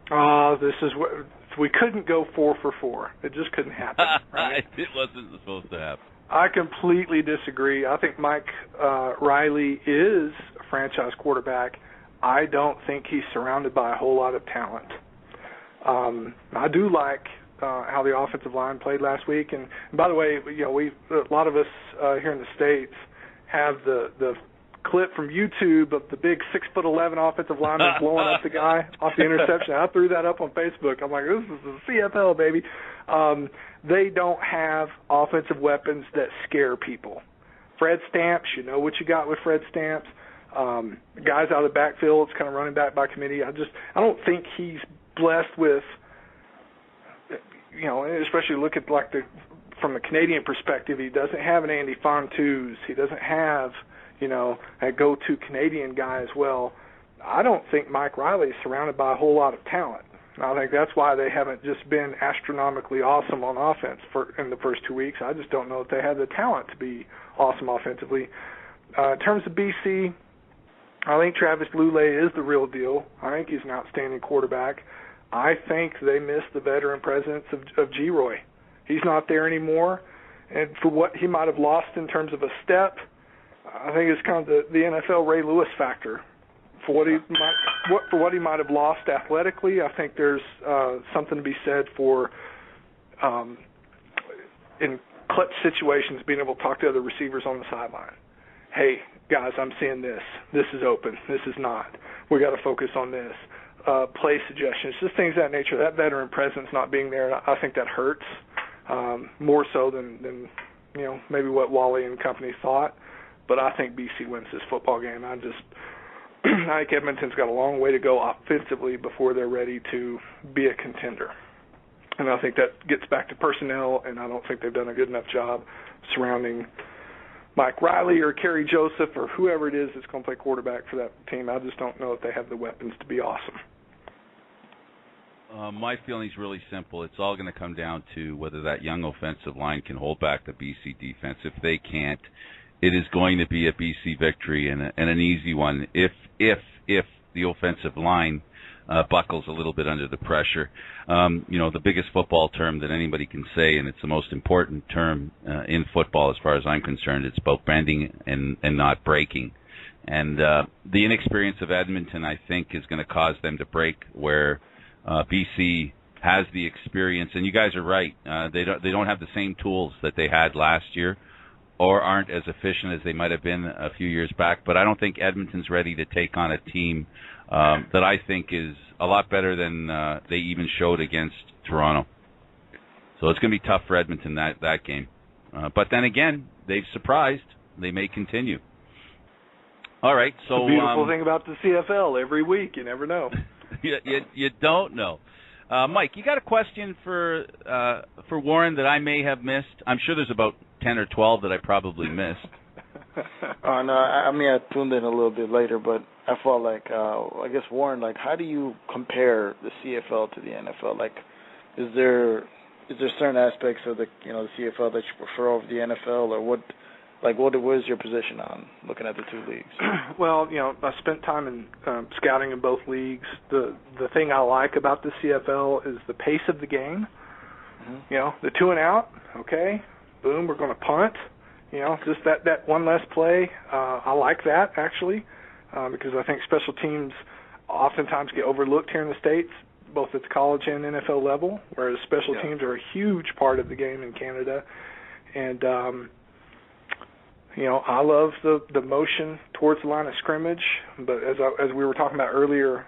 This is what we couldn't go 4 for 4. It just couldn't happen. Right? It wasn't supposed to happen. I completely disagree. I think Mike Riley is a franchise quarterback. I don't think he's surrounded by a whole lot of talent. I do like how the offensive line played last week. And by the way, a lot of us here in the States have the clip from YouTube of the big 6'11" offensive lineman blowing up the guy off the interception. I threw that up on Facebook. I'm like, this is the CFL, baby. They don't have offensive weapons that scare people. Fred Stamps, you know what you got with Fred Stamps. Guys out of the backfield, it's kind of running back by committee. I don't think he's blessed with, especially look at from the Canadian perspective, he doesn't have an Andy Fontouz. He doesn't have, a go-to Canadian guy as well. I don't think Mike Riley is surrounded by a whole lot of talent. I think that's why they haven't just been astronomically awesome on offense in the first 2 weeks. I just don't know if they have the talent to be awesome offensively. In terms of BC, I think Travis Lulay is the real deal. I think he's an outstanding quarterback. I think they missed the veteran presence of G-Roy. He's not there anymore. And for what he might have lost in terms of a step, I think it's kind of the NFL Ray Lewis factor. For what he might have lost athletically, I think there's something to be said for in clutch situations being able to talk to other receivers on the sideline. Hey, guys, I'm seeing this. This is open. This is not. We got to focus on this. Play suggestions, just things of that nature. That veteran presence not being there, I think that hurts more so than maybe what Wally and company thought. But I think BC wins this football game. I think Edmonton's got a long way to go offensively before they're ready to be a contender. And I think that gets back to personnel, and I don't think they've done a good enough job surrounding Mike Riley or Kerry Joseph or whoever it is that's going to play quarterback for that team. I just don't know if they have the weapons to be awesome. My feeling is really simple. It's all going to come down to whether that young offensive line can hold back the BC defense. If they can't, it is going to be a BC victory and an easy one if the offensive line buckles a little bit under the pressure. The biggest football term that anybody can say, and it's the most important term in football as far as I'm concerned, it's about bending and not breaking. And the inexperience of Edmonton, I think, is going to cause them to break where BC has the experience. And you guys are right. They don't have the same tools that they had last year, or aren't as efficient as they might have been a few years back. But I don't think Edmonton's ready to take on a team that I think is a lot better than they even showed against Toronto. So it's going to be tough for Edmonton, that game. But then again, they've surprised. They may continue. All right. So the beautiful thing about the CFL, every week, you never know. you don't know. Mike, you got a question for Warren that I may have missed? I'm sure there's about 10 or 12 that I probably missed. No, I tuned in a little bit later, but I felt like, I guess, Warren, how do you compare the CFL to the NFL? Is there certain aspects of the CFL that you prefer over the NFL, or what is your position on looking at the two leagues? Well, I spent time in scouting in both leagues. The thing I like about the CFL is the pace of the game. Mm-hmm. The 2 and out, okay, boom, we're going to punt. Just that one less play. I like that, actually, because I think special teams oftentimes get overlooked here in the States, both at the college and NFL level, whereas special teams are a huge part of the game in Canada. And, I love the motion towards the line of scrimmage, but as we were talking about earlier,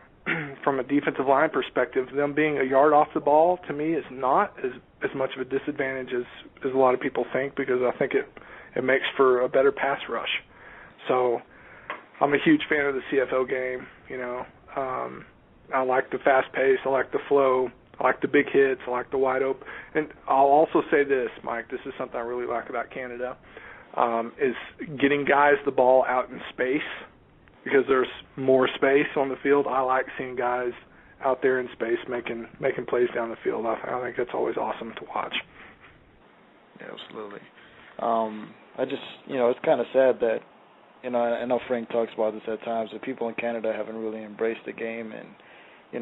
from a defensive line perspective, them being a yard off the ball, to me, is not as much of a disadvantage as a lot of people think, because I think it makes for a better pass rush. So I'm a huge fan of the CFL game. I like the fast pace. I like the flow. I like the big hits. I like the wide open. And I'll also say this, Mike, this is something I really like about Canada, is getting guys the ball out in space because there's more space on the field. I like seeing guys out there in space making plays down the field. I think that's always awesome to watch. Yeah, absolutely. I just, it's kind of sad that, I know Frank talks about this at times, that people in Canada haven't really embraced the game, and,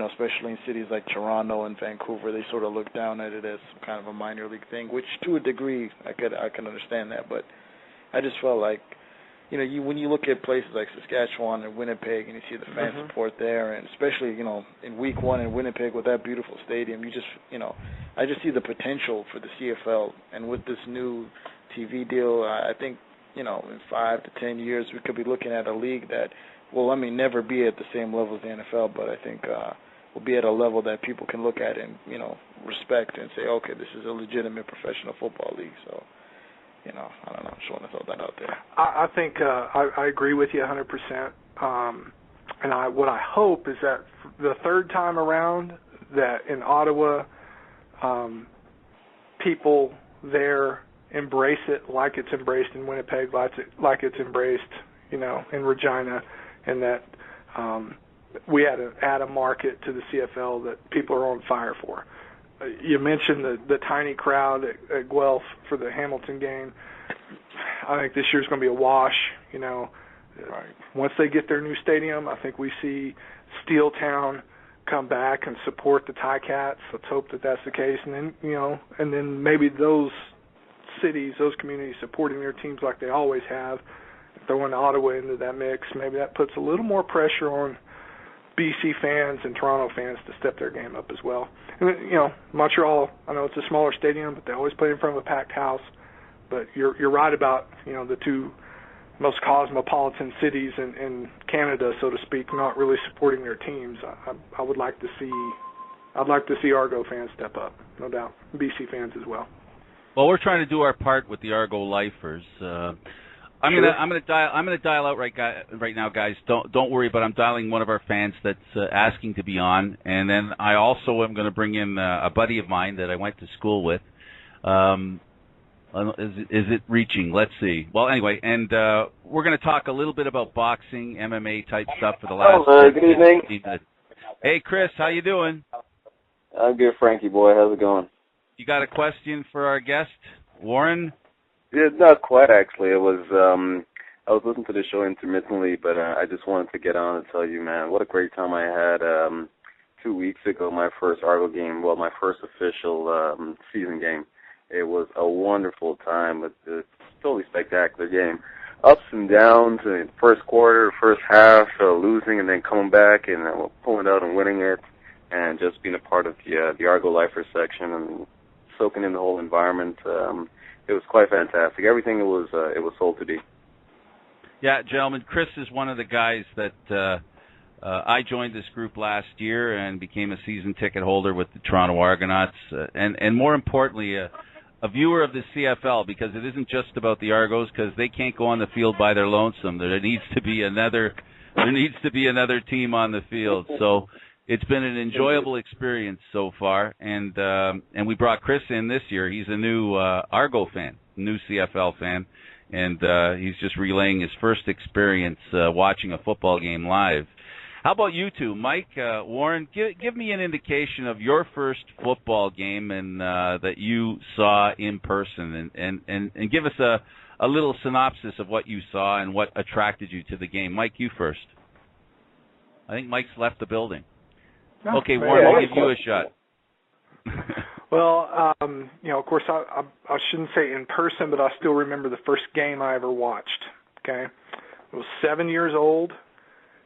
especially in cities like Toronto and Vancouver, they sort of look down at it as kind of a minor league thing, which to a degree I can understand that, but I just felt like, when you look at places like Saskatchewan and Winnipeg and you see the fan support there, and especially, in week one in Winnipeg with that beautiful stadium, you just, I just see the potential for the CFL. And with this new TV deal, I think, in 5 to 10 years, we could be looking at a league that will, never be at the same level as the NFL, but I think will be at a level that people can look at and, respect and say, okay, this is a legitimate professional football league. So, I don't know. Just want to throw that out there. I think I agree with you 100%. And what I hope is that the third time around that in Ottawa, people there embrace it like it's embraced in Winnipeg, like it's embraced, in Regina, and that we had to add a market to the CFL that people are on fire for. You mentioned the tiny crowd at Guelph for the Hamilton game. I think this year's going to be a wash. Right. Once they get their new stadium, I think we see Steeltown come back and support the Ticats. Let's hope that that's the case. And then, maybe those cities, those communities supporting their teams like they always have, throwing Ottawa into that mix, maybe that puts a little more pressure on BC fans and Toronto fans to step their game up as well. And Montreal, I know it's a smaller stadium, but they always play in front of a packed house. But you're right about the two most cosmopolitan cities in Canada, so to speak, not really supporting their teams. I would like to see Argo fans step up, no doubt. BC fans as well. Well, we're trying to do our part with the Argo lifers. I'm gonna dial out right now, guys. Don't worry, but I'm dialing one of our fans that's asking to be on, and then I also am going to bring in a buddy of mine that I went to school with. Is it reaching? Let's see. Well, anyway, and we're going to talk a little bit about boxing, MMA type stuff for the last. Good evening. Hey, Chris, how you doing? I'm good, Frankie boy. How's it going? You got a question for our guest, Warren? Yeah, not quite actually. It was I was listening to the show intermittently, but I just wanted to get on and tell you, man, what a great time I had 2 weeks ago. My first Argo game, well, my first official season game. It was a wonderful time. It's a totally spectacular game. Ups and downs in first quarter, first half, losing and then coming back and pulling out and winning it, and just being a part of the Argo Lifers section and soaking in the whole environment. It was quite fantastic. Everything it was sold to be. Yeah, gentlemen, Chris is one of the guys that I joined this group last year and became a season ticket holder with the Toronto Argonauts, and more importantly, a viewer of the CFL, because it isn't just about the Argos, because they can't go on the field by their lonesome. There needs to be another team on the field. So it's been an enjoyable experience so far, and we brought Chris in this year. He's a new Argo fan, new CFL fan, and he's just relaying his first experience watching a football game live. How about you two, Mike, Warren? Give me an indication of your first football game and that you saw in person, and give us a little synopsis of what you saw and what attracted you to the game. Mike, you first. I think Mike's left the building. No, okay, Warren, we'll give you a shot. Well, of course, I shouldn't say in person, but I still remember the first game I ever watched. Okay, I was 7 years old.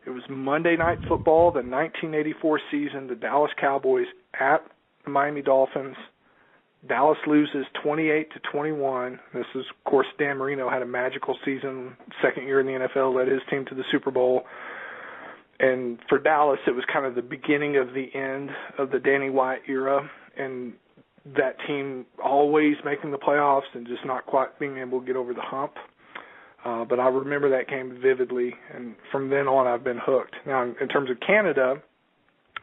It was Monday Night Football, the 1984 season, the Dallas Cowboys at the Miami Dolphins. Dallas loses 28-21. This is, of course, Dan Marino had a magical season, second year in the NFL, led his team to the Super Bowl. And for Dallas, it was kind of the beginning of the end of the Danny White era, and that team always making the playoffs and just not quite being able to get over the hump. But I remember that game vividly, and from then on I've been hooked. Now, in terms of Canada,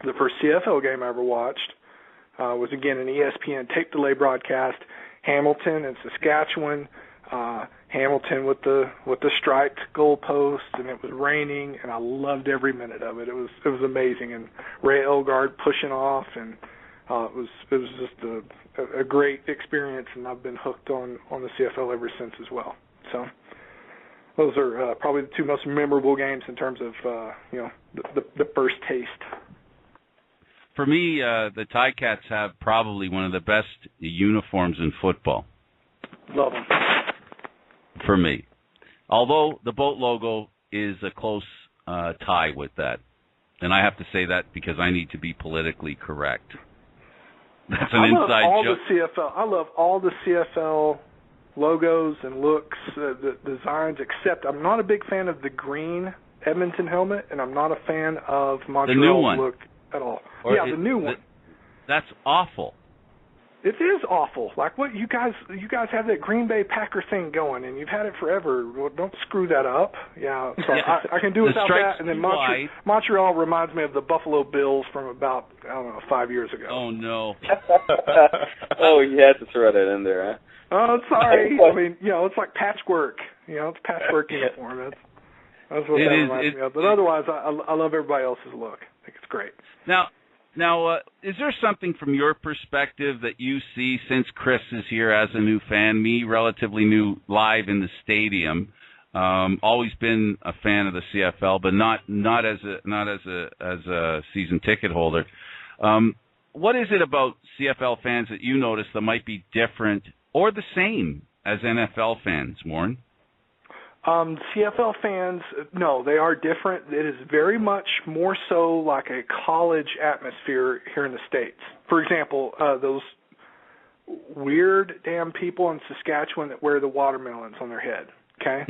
the first CFL game I ever watched was, again, an ESPN tape delay broadcast, Hamilton and Saskatchewan. Hamilton with the striped goalpost, and it was raining, and I loved every minute of it. It was amazing, and Ray Elgard pushing off, and it was just a great experience, and I've been hooked on the CFL ever since as well. So those are probably the two most memorable games in terms of the first taste. For me, the Ticats have probably one of the best uniforms in football. Love them. For me. Although the boat logo is a close tie with that. And I have to say that because I need to be politically correct. That's an inside joke. I love all the CFL logos and looks, the designs, except I'm not a big fan of the green Edmonton helmet, and I'm not a fan of Montreal's look at all. The new one. That's awful. It is awful. Like what you guys have that Green Bay Packer thing going, and you've had it forever. Well, don't screw that up. Yeah, so I can do without that. And then Montreal reminds me of the Buffalo Bills from about 5 years ago. Oh no. Oh, you had to throw that in there, huh? Oh, sorry. I mean, it's like patchwork. It's patchwork uniform. That's what that reminds me of. But otherwise, I love everybody else's look. I think it's great. Now, is there something from your perspective that you see since Chris is here as a new fan, me relatively new live in the stadium, always been a fan of the CFL, but not as a season ticket holder. What is it about CFL fans that you notice that might be different or the same as NFL fans, Warren? CFL fans, no, they are different. It is very much more so like a college atmosphere here in the States. For example, those weird damn people in Saskatchewan that wear the watermelons on their head, okay?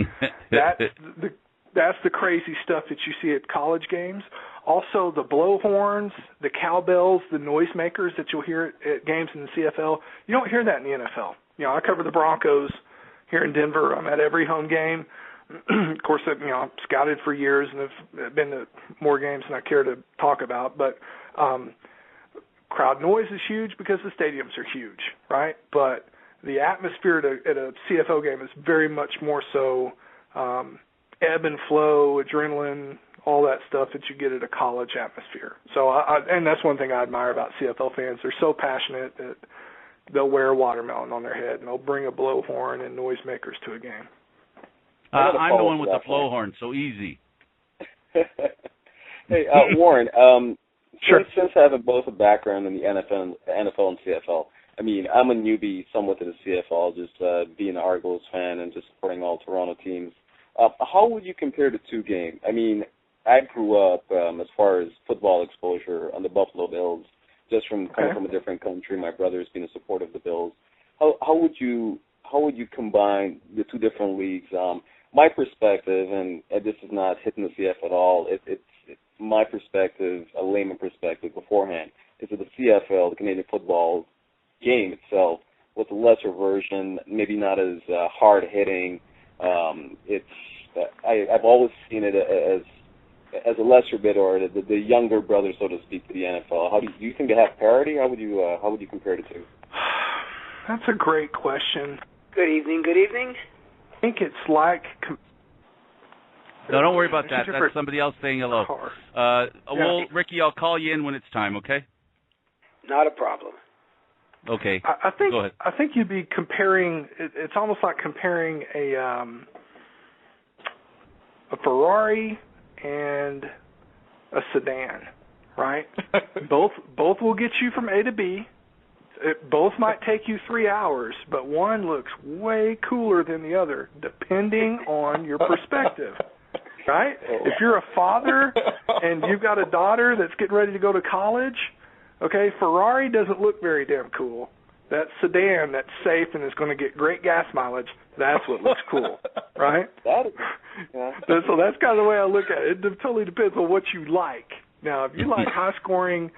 That's the crazy stuff that you see at college games. Also, the blowhorns, the cowbells, the noisemakers that you'll hear at games in the CFL, you don't hear that in the NFL. I cover the Broncos here in Denver. I'm at every home game. Of course, I've scouted for years and have been to more games than I care to talk about. But crowd noise is huge because the stadiums are huge, right? But the atmosphere at a CFL game is very much more so ebb and flow, adrenaline, all that stuff that you get at a college atmosphere. So, and that's one thing I admire about CFL fans. They're so passionate that they'll wear a watermelon on their head and they'll bring a blowhorn and noisemakers to a game. I'm the one with the blowhorn, so easy. Hey, Warren, sure. Since having both a background in the NFL and CFL, I mean, I'm a newbie somewhat to the CFL, just being an Argos fan and just supporting all Toronto teams. How would you compare the two games? I mean, I grew up, as far as football exposure, on the Buffalo Bills, just from coming from a different country. My brother's been a supporter of the Bills. How would you combine the two different leagues? My perspective, and this is not hitting the CF at all, it's my perspective, a layman perspective beforehand, is that the CFL, the Canadian football game itself, was a lesser version, maybe not as hard-hitting. I've always seen it as a lesser bit, or the younger brother, so to speak, to the NFL. Do you think they have parity? How would you compare the two? That's a great question. Good evening. I think it's like... No, don't worry about that. That's somebody else saying hello. Ricky, I'll call you in when it's time, okay? Not a problem. Okay. Go ahead. I think you'd be comparing... It's almost like comparing a Ferrari and a sedan, right? Both will get you from A to B. Both might take you 3 hours, but one looks way cooler than the other, depending on your perspective, right? If you're a father and you've got a daughter that's getting ready to go to college, okay, Ferrari doesn't look very damn cool. That sedan that's safe and is going to get great gas mileage, that's what looks cool, right? So that's kind of the way I look at it. It totally depends on what you like. Now, if you like high-scoring,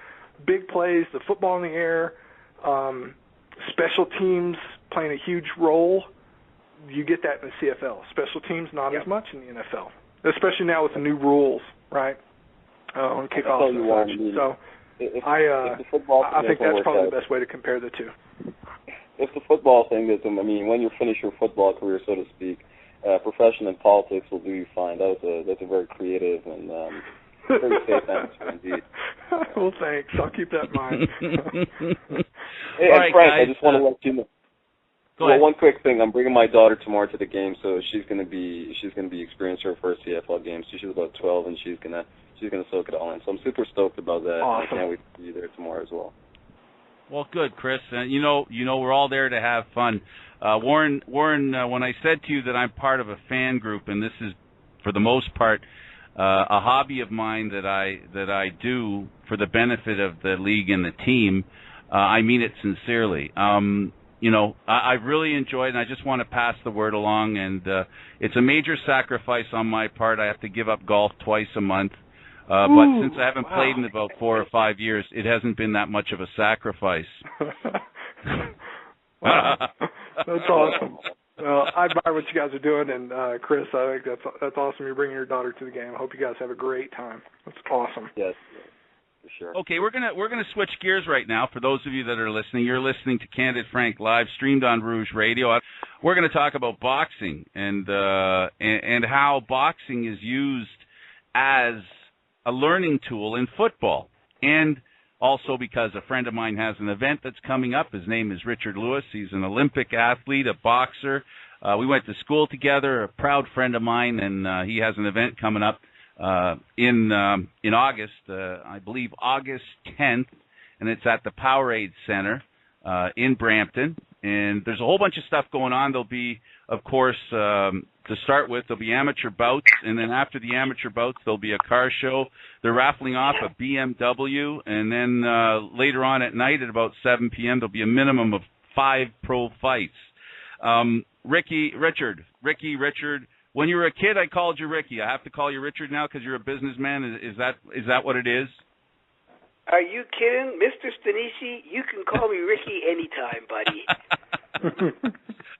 big plays, the football in the air, special teams playing a huge role, you get that in the CFL. Special teams, not as much in the NFL, especially now with the new rules, right, on kickoffs and such. So I think that's probably the best way to compare the two. If the football thing doesn't, I mean, when you finish your football career, so to speak, profession and politics will do you fine. That's a very creative and very safe answer indeed. Well, thanks. I'll keep that in mind. Hey, and Frank, guys, I just want to let you know. One quick thing. I'm bringing my daughter tomorrow to the game, so she's gonna be experiencing her first CFL game. So she's about 12, and she's gonna soak it all in. So I'm super stoked about that. Awesome. I can't wait to see you there tomorrow as well. Well, good, Chris. You know, we're all there to have fun. Warren, when I said to you that I'm part of a fan group, and this is, for the most part, a hobby of mine that I do for the benefit of the league and the team, I mean it sincerely. You know, I really enjoy it, and I just want to pass the word along. And it's a major sacrifice on my part. I have to give up golf twice a month. But since I haven't played in about 4 or 5 years, it hasn't been that much of a sacrifice. Wow. That's awesome. Well, I admire what you guys are doing, and Chris, I think that's awesome. You're bringing your daughter to the game. I hope you guys have a great time. That's awesome. Yes, for sure. Okay, we're gonna switch gears right now. For those of you that are listening, you're listening to Candid Frank live, streamed on Rouge Radio. We're going to talk about boxing and how boxing is used as a learning tool in football, and also because a friend of mine has an event that's coming up. His name is Richard Lewis. He's an Olympic athlete, a boxer. We went to school together, a proud friend of mine, and he has an event coming up in August, I believe August 10th, and it's at the Powerade Center in Brampton. And there's a whole bunch of stuff going on. There'll be, of course, to start with, there'll be amateur bouts, and then after the amateur bouts, there'll be a car show. They're raffling off a BMW, and then later on at night at about 7 p.m., there'll be a minimum of 5 pro fights. Richard, when you were a kid, I called you Ricky. I have to call you Richard now because you're a businessman. Is that what it is? Are you kidding? Mr. Stanisci, you can call me Ricky anytime, buddy.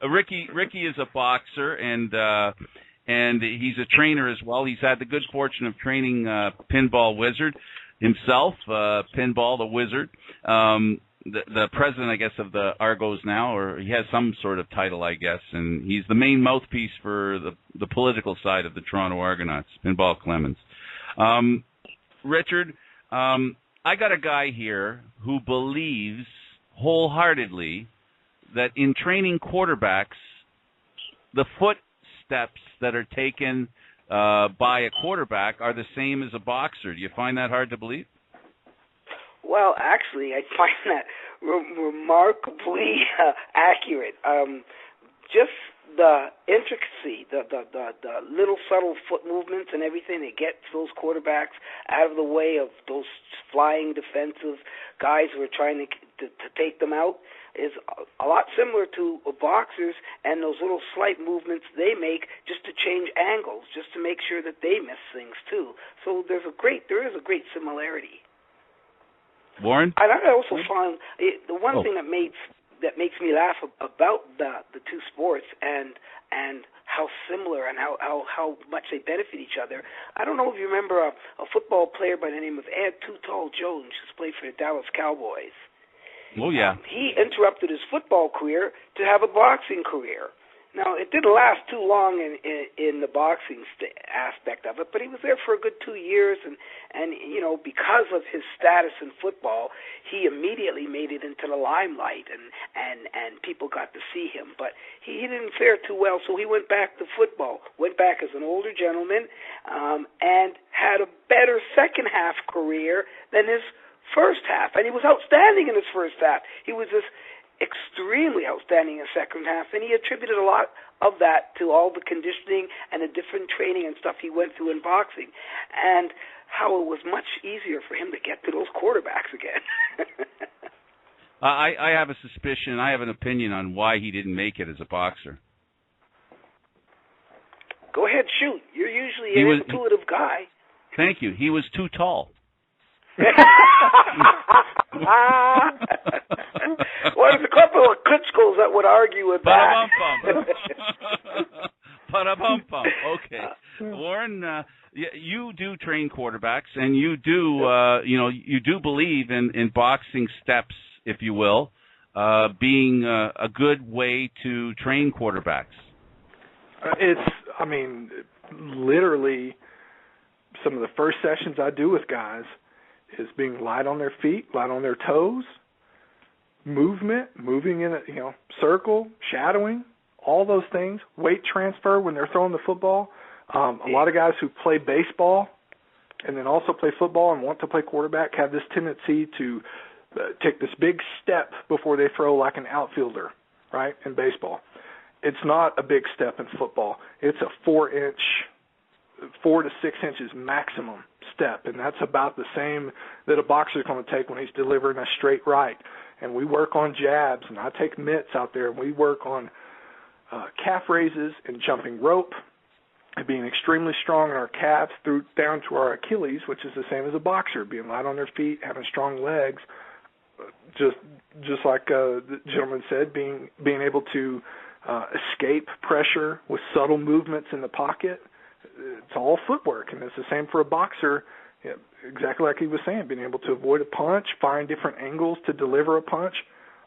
Ricky is a boxer, and he's a trainer as well. He's had the good fortune of training Pinball Wizard himself, Pinball the Wizard, the president, I guess, of the Argos now, or he has some sort of title, I guess, and he's the main mouthpiece for the political side of the Toronto Argonauts, Pinball Clemens. Richard, I got a guy here who believes wholeheartedly that in training quarterbacks, the footsteps that are taken by a quarterback are the same as a boxer. Do you find that hard to believe? Well, actually, I find that remarkably accurate. Just the intricacy, the little subtle foot movements and everything that get those quarterbacks out of the way of those flying defensive guys who are trying to take them out is a lot similar to boxers and those little slight movements they make just to change angles, just to make sure that they miss things too. So there is a great similarity. Warren? And I also find the one thing that makes me laugh about the two sports and how similar and how much they benefit each other. I don't know if you remember a football player by the name of Ed Too Tall Jones, who's played for the Dallas Cowboys. Oh, yeah. He interrupted his football career to have a boxing career. Now, it didn't last too long in the boxing aspect of it, but he was there for a good 2 years, and you know, because of his status in football, he immediately made it into the limelight, and people got to see him. But he didn't fare too well, so he went back to football, went back as an older gentleman, and had a better second half career than his first half, and he was outstanding in his first half. He was just extremely outstanding in the second half, and he attributed a lot of that to all the conditioning and the different training and stuff he went through in boxing, and how it was much easier for him to get to those quarterbacks again. I have a suspicion, I have an opinion on why he didn't make it as a boxer. Go ahead, shoot. You're usually an intuitive guy. Thank you. He was too tall. Well, there's a couple of Klitschkos that would argue with that. Ba-da-bum-bum. Okay. Warren, you do train quarterbacks, and you do, you do believe in boxing steps, if you will, being a good way to train quarterbacks. Literally, some of the first sessions I do with guys is being light on their feet, light on their toes, moving in a circle, shadowing, all those things, weight transfer when they're throwing the football. A lot of guys who play baseball and then also play football and want to play quarterback have this tendency to take this big step before they throw like an outfielder, right, in baseball. It's not a big step in football. It's a 4 to 6 inches maximum step, and that's about the same that a boxer's going to take when he's delivering a straight right. And we work on jabs, and I take mitts out there, and we work on calf raises and jumping rope and being extremely strong in our calves down to our Achilles, which is the same as a boxer, being light on their feet, having strong legs, just like the gentleman said, being able to escape pressure with subtle movements in the pocket. It's all footwork, and it's the same for a boxer, exactly like he was saying, being able to avoid a punch, find different angles to deliver a punch,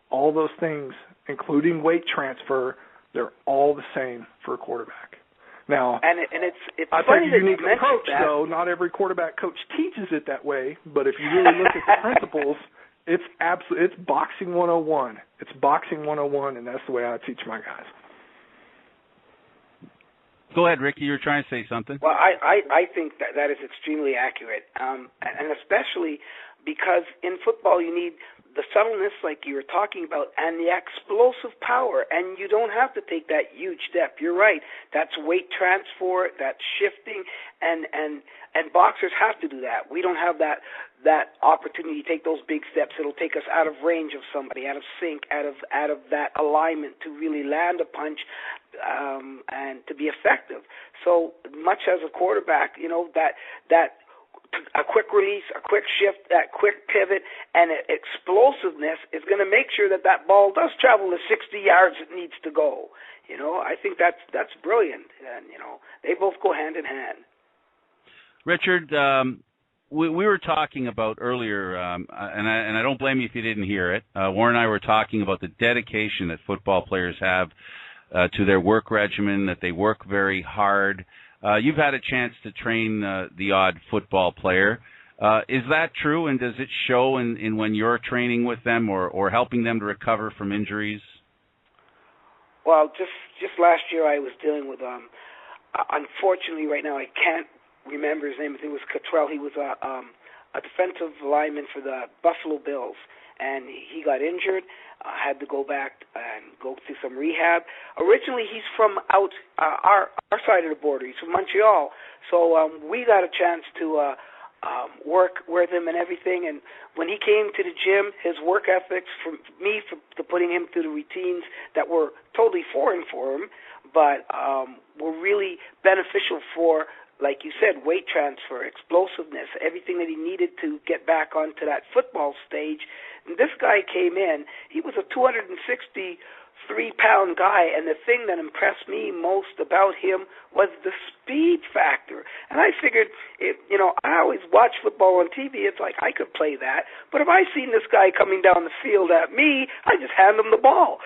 all those things, including weight transfer, they're all the same for a quarterback. Now, and it's I funny take a that unique you mentioned approach, that. though. Not every quarterback coach teaches it that way, but if you really look at the principles, it's boxing 101. It's boxing 101, and that's the way I teach my guys. Go ahead, Ricky. You were trying to say something. Well, I think that is extremely accurate, and especially because in football you need the subtleness, like you were talking about, and the explosive power, and you don't have to take that huge step. You're right. That's weight transfer, that's shifting, and boxers have to do that. We don't have that opportunity to take those big steps. It'll take us out of range of somebody, out of sync, out of that alignment to really land a punch and to be effective. So much as a quarterback, that a quick release, a quick shift, that quick pivot, and explosiveness is going to make sure that ball does travel the 60 yards it needs to go. I think that's brilliant, and they both go hand in hand. Richard, we were talking about earlier, and I don't blame you if you didn't hear it. Warren and I were talking about the dedication that football players have to their work regimen, that they work very hard. You've had a chance to train the odd football player. Is that true, and does it show in when you're training with them or helping them to recover from injuries? Well, just last year I was dealing with, unfortunately right now I can't remember his name. I think it was Cottrell. He was a defensive lineman for the Buffalo Bills, and he got injured. Had to go back and go through some rehab. Originally, he's from out our side of the border. He's from Montreal. So we got a chance to work with him and everything. And when he came to the gym, his work ethics, to putting him through the routines that were totally foreign for him, but were really beneficial for, like you said, weight transfer, explosiveness, everything that he needed to get back onto that football stage. And this guy came in, he was a 263-pound guy, and the thing that impressed me most about him was the speed factor. And I figured, I always watch football on TV. It's like I could play that. But if I seen this guy coming down the field at me, I just hand him the ball.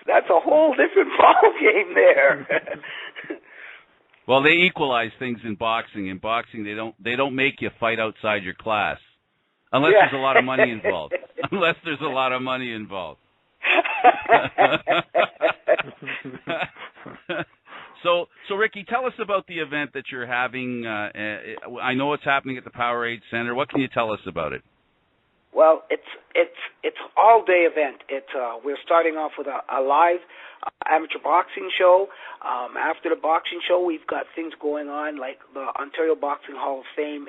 That's a whole different ball game there. Well, they equalize things in boxing. In boxing, they don't make you fight outside your class, unless there's a lot of money involved. So Ricky, tell us about the event that you're having. I know it's happening at the Powerade Center. What can you tell us about it? Well, it's all day event. We're starting off with a live amateur boxing show. After the boxing show, we've got things going on like the Ontario Boxing Hall of Fame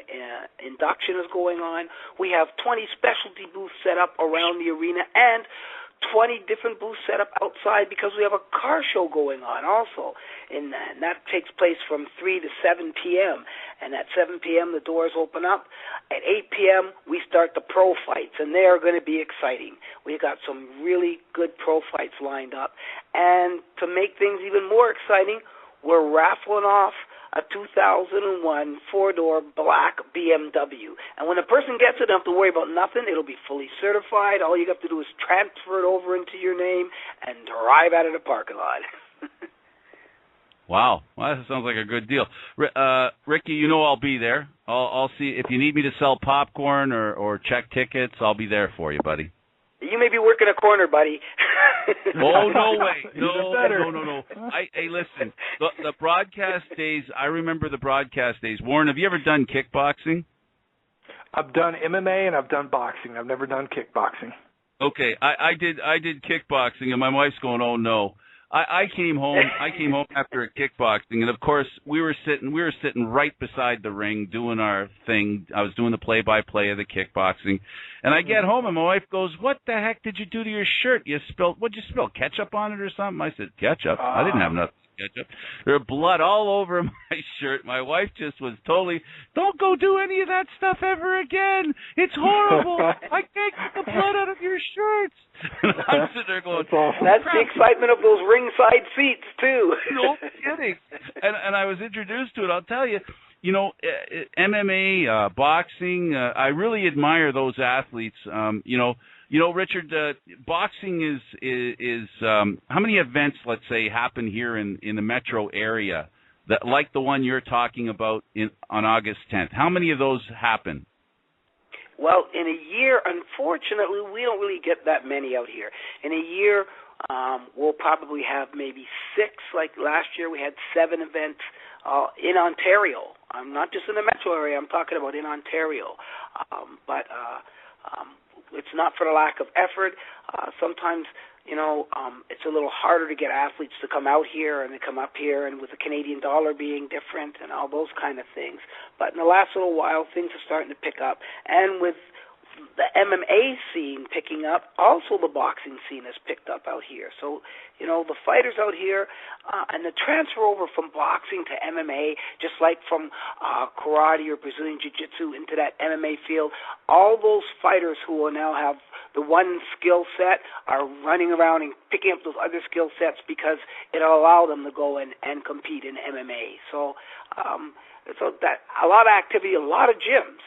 induction is going on. We have 20 specialty booths set up around the arena and 20 different booths set up outside because we have a car show going on also. And that takes place from 3 to 7 p.m. And at 7 p.m., the doors open up. At 8 p.m., we start the pro fights, and they are going to be exciting. We've got some really good pro fights lined up. And to make things even more exciting, we're raffling off a 2001 four-door black BMW. And when a person gets it, they don't have to worry about nothing. It'll be fully certified. All you have to do is transfer it over into your name and drive out of the parking lot. Wow. Well, that sounds like a good deal. Ricky, you know I'll be there. I'll see. If you need me to sell popcorn or check tickets, I'll be there for you, buddy. You may be working a corner, buddy. Oh, no way. No. Hey, listen, the broadcast days, I remember the broadcast days. Warren, have you ever done kickboxing? I've done MMA and I've done boxing. I've never done kickboxing. Okay, I did kickboxing, and my wife's going, oh, no. I came home after a kickboxing, and of course we were sitting right beside the ring doing our thing. I was doing the play-by-play of the kickboxing, and I get home and my wife goes, "What the heck did you do to your shirt? What'd you spill? Ketchup on it or something?" I said, "Ketchup? I didn't have nothing." There was blood all over my shirt. My wife just was totally, "Don't go do any of that stuff ever again. It's horrible. I can't get the blood out of your shirts." And I'm sitting there going, "That's the excitement of those ringside seats, too." No kidding. And I was introduced to it. I'll tell you, MMA, boxing. I really admire those athletes. Richard, boxing is how many events, let's say, happen here in the metro area that, like the one you're talking about on August 10th? How many of those happen? Well, in a year, unfortunately, we don't really get that many out here. In a year, we'll probably have maybe 6. Like last year, we had 7 events in Ontario. I'm not just in the metro area. I'm talking about in Ontario. But it's not for the lack of effort. Sometimes, it's a little harder to get athletes to come out here, and they come up here, and with the Canadian dollar being different and all those kind of things. But in the last little while, things are starting to pick up. And with the MMA scene picking up, also the boxing scene has picked up out here. So, the fighters out here, and the transfer over from boxing to MMA, just like from karate or Brazilian Jiu-Jitsu into that MMA field, all those fighters who will now have the one skill set are running around and picking up those other skill sets because it'll allow them to go and compete in MMA. So that a lot of activity, a lot of gyms.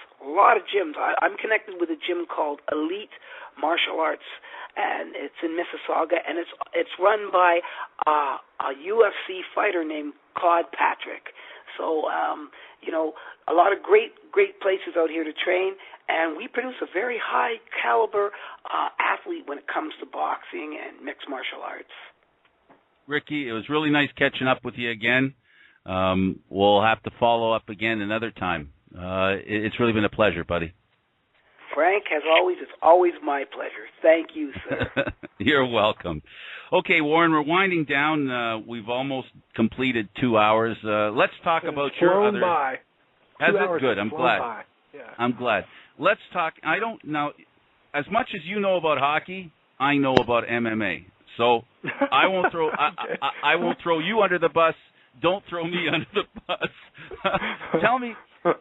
I'm connected with a gym called Elite Martial Arts, and it's in Mississauga, and it's run by a UFC fighter named Claude Patrick. So, a lot of great places out here to train, and we produce a very high caliber athlete when it comes to boxing and mixed martial arts. Ricky, it was really nice catching up with you again. We'll have to follow up again another time. It's really been a pleasure, buddy. Frank, as always, it's always my pleasure. Thank you, sir. You're welcome. Okay, Warren, we're winding down. We've almost completed 2 hours. Let's talk about your other. By. Has it? Good. I'm glad. By. Yeah. I'm glad. Let's talk. I don't know. As much as you know about hockey, I know about MMA. So I won't throw. Okay. I won't throw you under the bus. Don't throw me under the bus.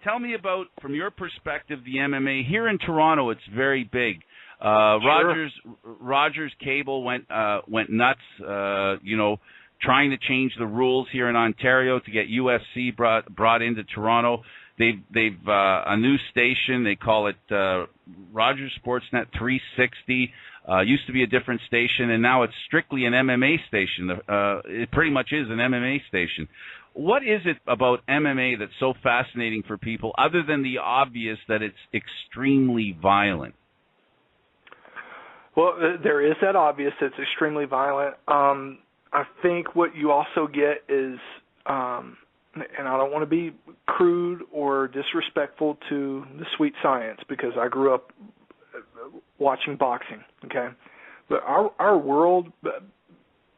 Tell me about, from your perspective, the MMA here in Toronto. It's very big. Rogers Cable went nuts. Trying to change the rules here in Ontario to get UFC brought into Toronto. They've a new station. They call it Rogers Sportsnet 360. Used to be a different station, and now it's strictly an MMA station. It pretty much is an MMA station. What is it about MMA that's so fascinating for people, other than the obvious that it's extremely violent? Well, there is that obvious. It's extremely violent. I think what you also get is, and I don't want to be crude or disrespectful to the sweet science, because I grew up watching boxing, okay? But our world,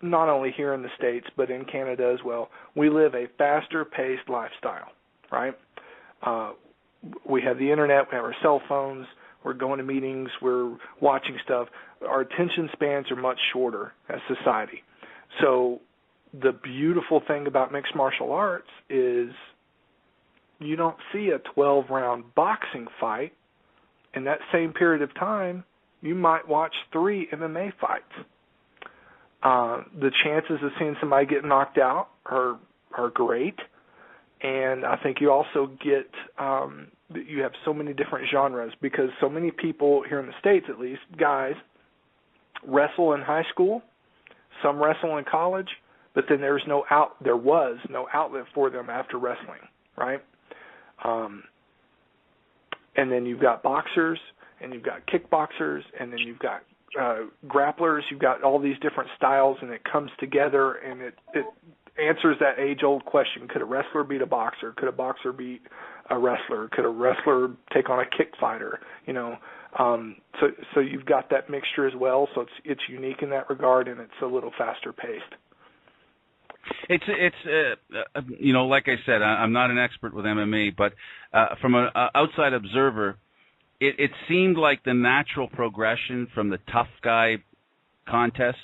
not only here in the States, but in Canada as well, we live a faster-paced lifestyle, right? We have the internet, we have our cell phones, we're going to meetings, we're watching stuff. Our attention spans are much shorter as society. So the beautiful thing about mixed martial arts is you don't see a 12-round boxing fight. In that same period of time, you might watch 3 MMA fights. The chances of seeing somebody get knocked out are great, and I think you also get you have so many different genres because so many people here in the States, at least, guys, wrestle in high school, some wrestle in college, but then there was no outlet for them after wrestling, right? And then you've got boxers, and you've got kickboxers, and then you've got grapplers. You've got all these different styles, and it comes together, and it answers that age-old question: could a wrestler beat a boxer? Could a boxer beat a wrestler? Could a wrestler take on a kick fighter? So you've got that mixture as well. So it's unique in that regard, and it's a little faster paced. It's like I said, I'm not an expert with MMA, but from an outside observer, it seemed like the natural progression from the tough guy contest.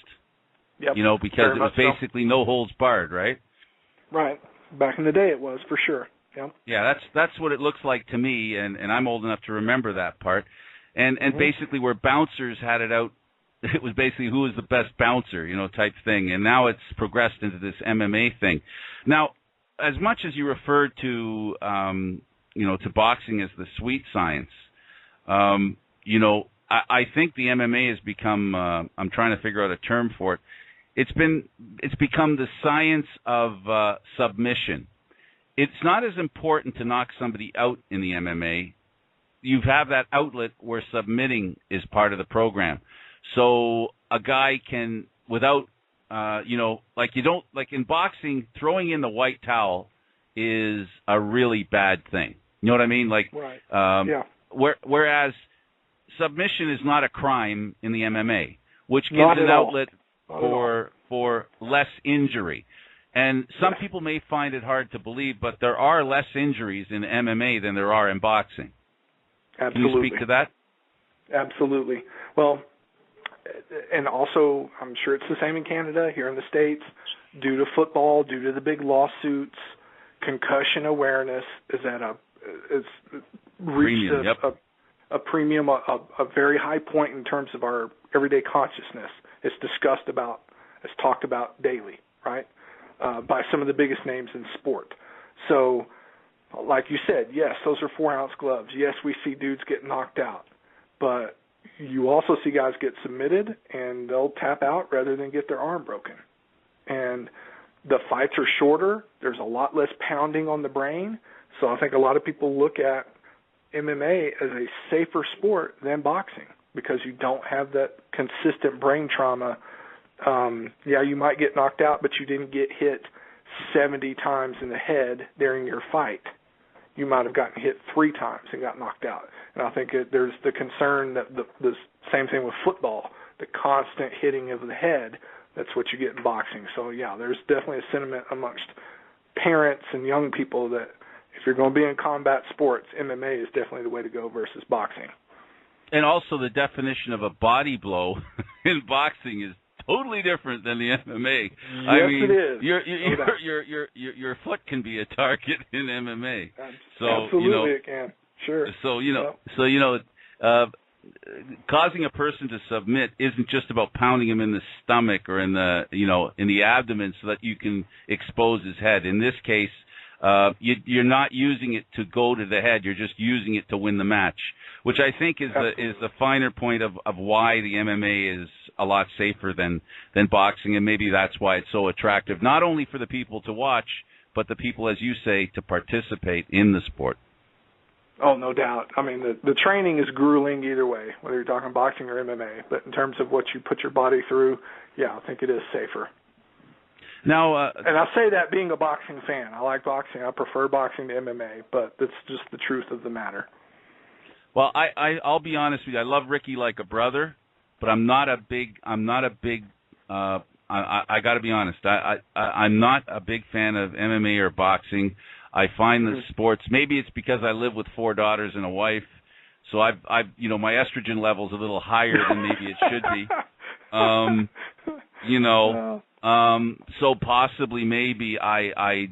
Yep, because it was basically no holds barred, right? Right. Back in the day, it was for sure. Yep. Yeah, that's what it looks like to me, and I'm old enough to remember that part. And basically, where bouncers had it out. It was basically who was the best bouncer, type thing. And now it's progressed into this MMA thing. Now, as much as you referred to, to boxing as the sweet science, I think the MMA has become, I'm trying to figure out a term for it. It's become the science of submission. It's not as important to knock somebody out in the MMA. You have that outlet where submitting is part of the program. So a guy can, without, like in boxing, throwing in the white towel is a really bad thing. You know what I mean? Right. Yeah. Whereas submission is not a crime in the MMA, which gives an outlet for less injury. And some people may find it hard to believe, but there are less injuries in MMA than there are in boxing. Absolutely. Can you speak to that? Absolutely. Well, and also, I'm sure it's the same in Canada, here in the States, due to football, due to the big lawsuits, concussion awareness is at reached a premium, a very high point in terms of our everyday consciousness. It's discussed about, it's talked about daily, right, by some of the biggest names in sport. So, like you said, yes, those are 4-ounce gloves. Yes, we see dudes get knocked out, but you also see guys get submitted, and they'll tap out rather than get their arm broken. And the fights are shorter. There's a lot less pounding on the brain. So I think a lot of people look at MMA as a safer sport than boxing because you don't have that consistent brain trauma. You might get knocked out, but you didn't get hit 70 times in the head during your fight. You might have gotten hit 3 times and got knocked out. And I think there's the concern that the same thing with football, the constant hitting of the head, that's what you get in boxing. So, yeah, there's definitely a sentiment amongst parents and young people that if you're going to be in combat sports, MMA is definitely the way to go versus boxing. And also the definition of a body blow in boxing is totally different than the MMA. Yes, it is. Your foot can be a target in MMA. Absolutely, it can. Sure. Causing a person to submit isn't just about pounding him in the stomach or in the abdomen so that you can expose his head. In this case, you're not using it to go to the head. You're just using it to win the match, which I think is the finer point of why the MMA is a lot safer than boxing, and maybe that's why it's so attractive, not only for the people to watch, but the people, as you say, to participate in the sport. Oh, no doubt. I mean, the training is grueling either way, whether you're talking boxing or MMA. But in terms of what you put your body through, yeah, I think it is safer. Now, and I say that being a boxing fan. I like boxing. I prefer boxing to MMA, but that's just the truth of the matter. Well, I'll be honest with you. I love Ricky like a brother, but I'm not a big. I got to be honest. I'm not a big fan of MMA or boxing. I find the sports. Maybe it's because I live with 4 daughters and a wife, So I've my estrogen level's a little higher than maybe it should be. So possibly maybe I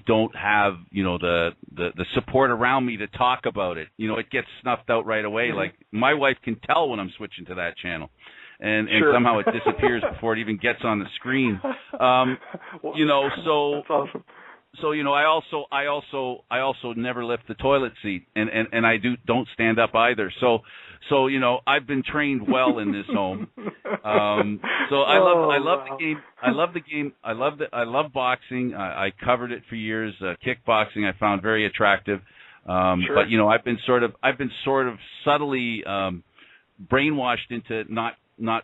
don't have the support around me to talk about it. It gets snuffed out right away. Like my wife can tell when I'm switching to that channel, and somehow it disappears before it even gets on the screen. So that's awesome. So I also never lift the toilet seat, and I don't stand up either. So I've been trained well in this home. So I love the game. I love the game. I love boxing. I covered it for years. Kickboxing I found very attractive. Sure. But I've been sort of subtly brainwashed into not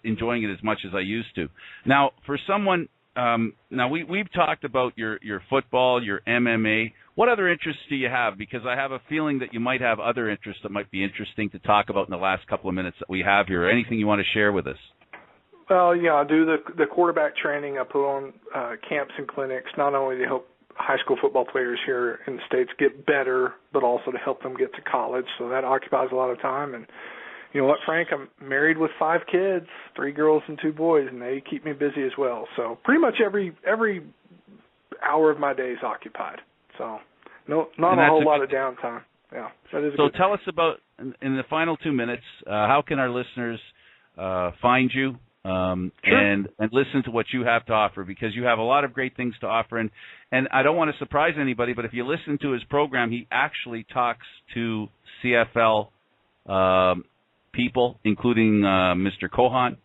enjoying it as much as I used to. Now, for someone. Now we've talked about your football, your MMA. What other interests do you have? Because I have a feeling that you might have other interests that might be interesting to talk about in the last couple of minutes that we have here. Or anything you want to share with us? Well, I do the quarterback training. I put on camps and clinics, not only to help high school football players here in the States get better, but also to help them get to college. So that occupies a lot of time. And you know what, Frank? I'm married with 5 kids, 3 girls and 2 boys, and they keep me busy as well. So pretty much every hour of my day is occupied. So not a whole lot of downtime. Yeah, that is. So tell us about, in the final 2 minutes, how can our listeners find you and listen to what you have to offer? Because you have a lot of great things to offer, and I don't want to surprise anybody, but if you listen to his program, he actually talks to CFL people, including Mr. Cohan,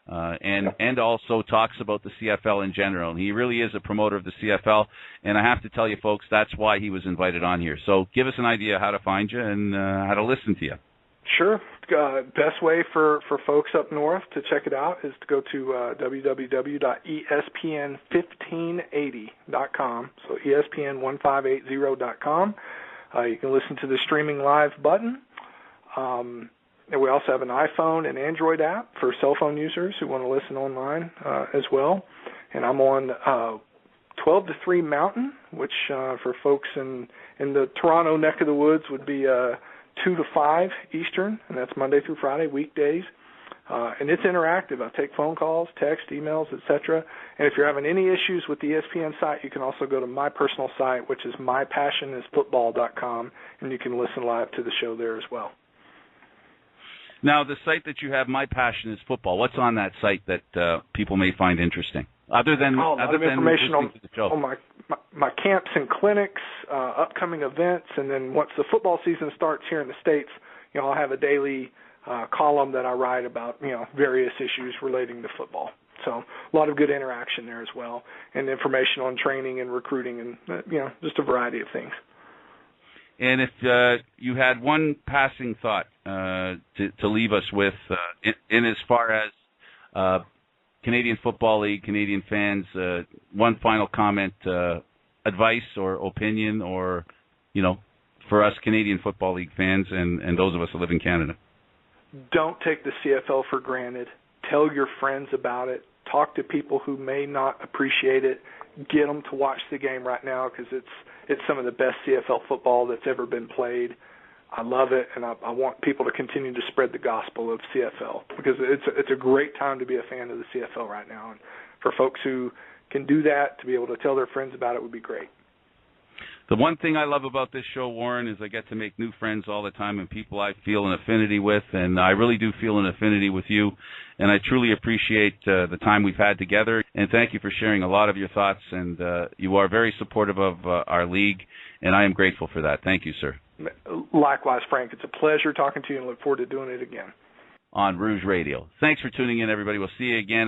and also talks about the CFL in general. And he really is a promoter of the CFL, and I have to tell you, folks, that's why he was invited on here. So give us an idea how to find you and how to listen to you. Sure. Best way for folks up north to check it out is to go to www.espn1580.com, so espn1580.com. You can listen to the streaming live button. And we also have an iPhone and Android app for cell phone users who want to listen online as well. And I'm on 12 to 3 Mountain, which for folks in the Toronto neck of the woods would be 2 to 5 Eastern, and that's Monday through Friday, weekdays. And it's interactive. I take phone calls, text, emails, etc. And if you're having any issues with the ESPN site, you can also go to my personal site, which is mypassionisfootball.com, and you can listen live to the show there as well. Now, the site that you have, My Passion is Football, what's on that site that people may find interesting? Other than information on the show? On my camps and clinics, upcoming events, and then once the football season starts here in the States, I'll have a daily column that I write about, various issues relating to football. So a lot of good interaction there as well, and information on training and recruiting and, just a variety of things. And if you had one passing thought to leave us with, in as far as Canadian Football League, Canadian fans, one final comment, advice or opinion, or for us Canadian Football League fans and those of us who live in Canada. Don't take the CFL for granted. Tell your friends about it. Talk to people who may not appreciate it. Get them to watch the game right now because it's some of the best CFL football that's ever been played. I love it, and I want people to continue to spread the gospel of CFL because it's a great time to be a fan of the CFL right now. And for folks who can do that, to be able to tell their friends about it would be great. The one thing I love about this show, Warren, is I get to make new friends all the time and people I feel an affinity with, and I really do feel an affinity with you, and I truly appreciate the time we've had together, and thank you for sharing a lot of your thoughts, and you are very supportive of our league, and I am grateful for that. Thank you, sir. Likewise, Frank. It's a pleasure talking to you and look forward to doing it again. On Rouge Radio. Thanks for tuning in, everybody. We'll see you again.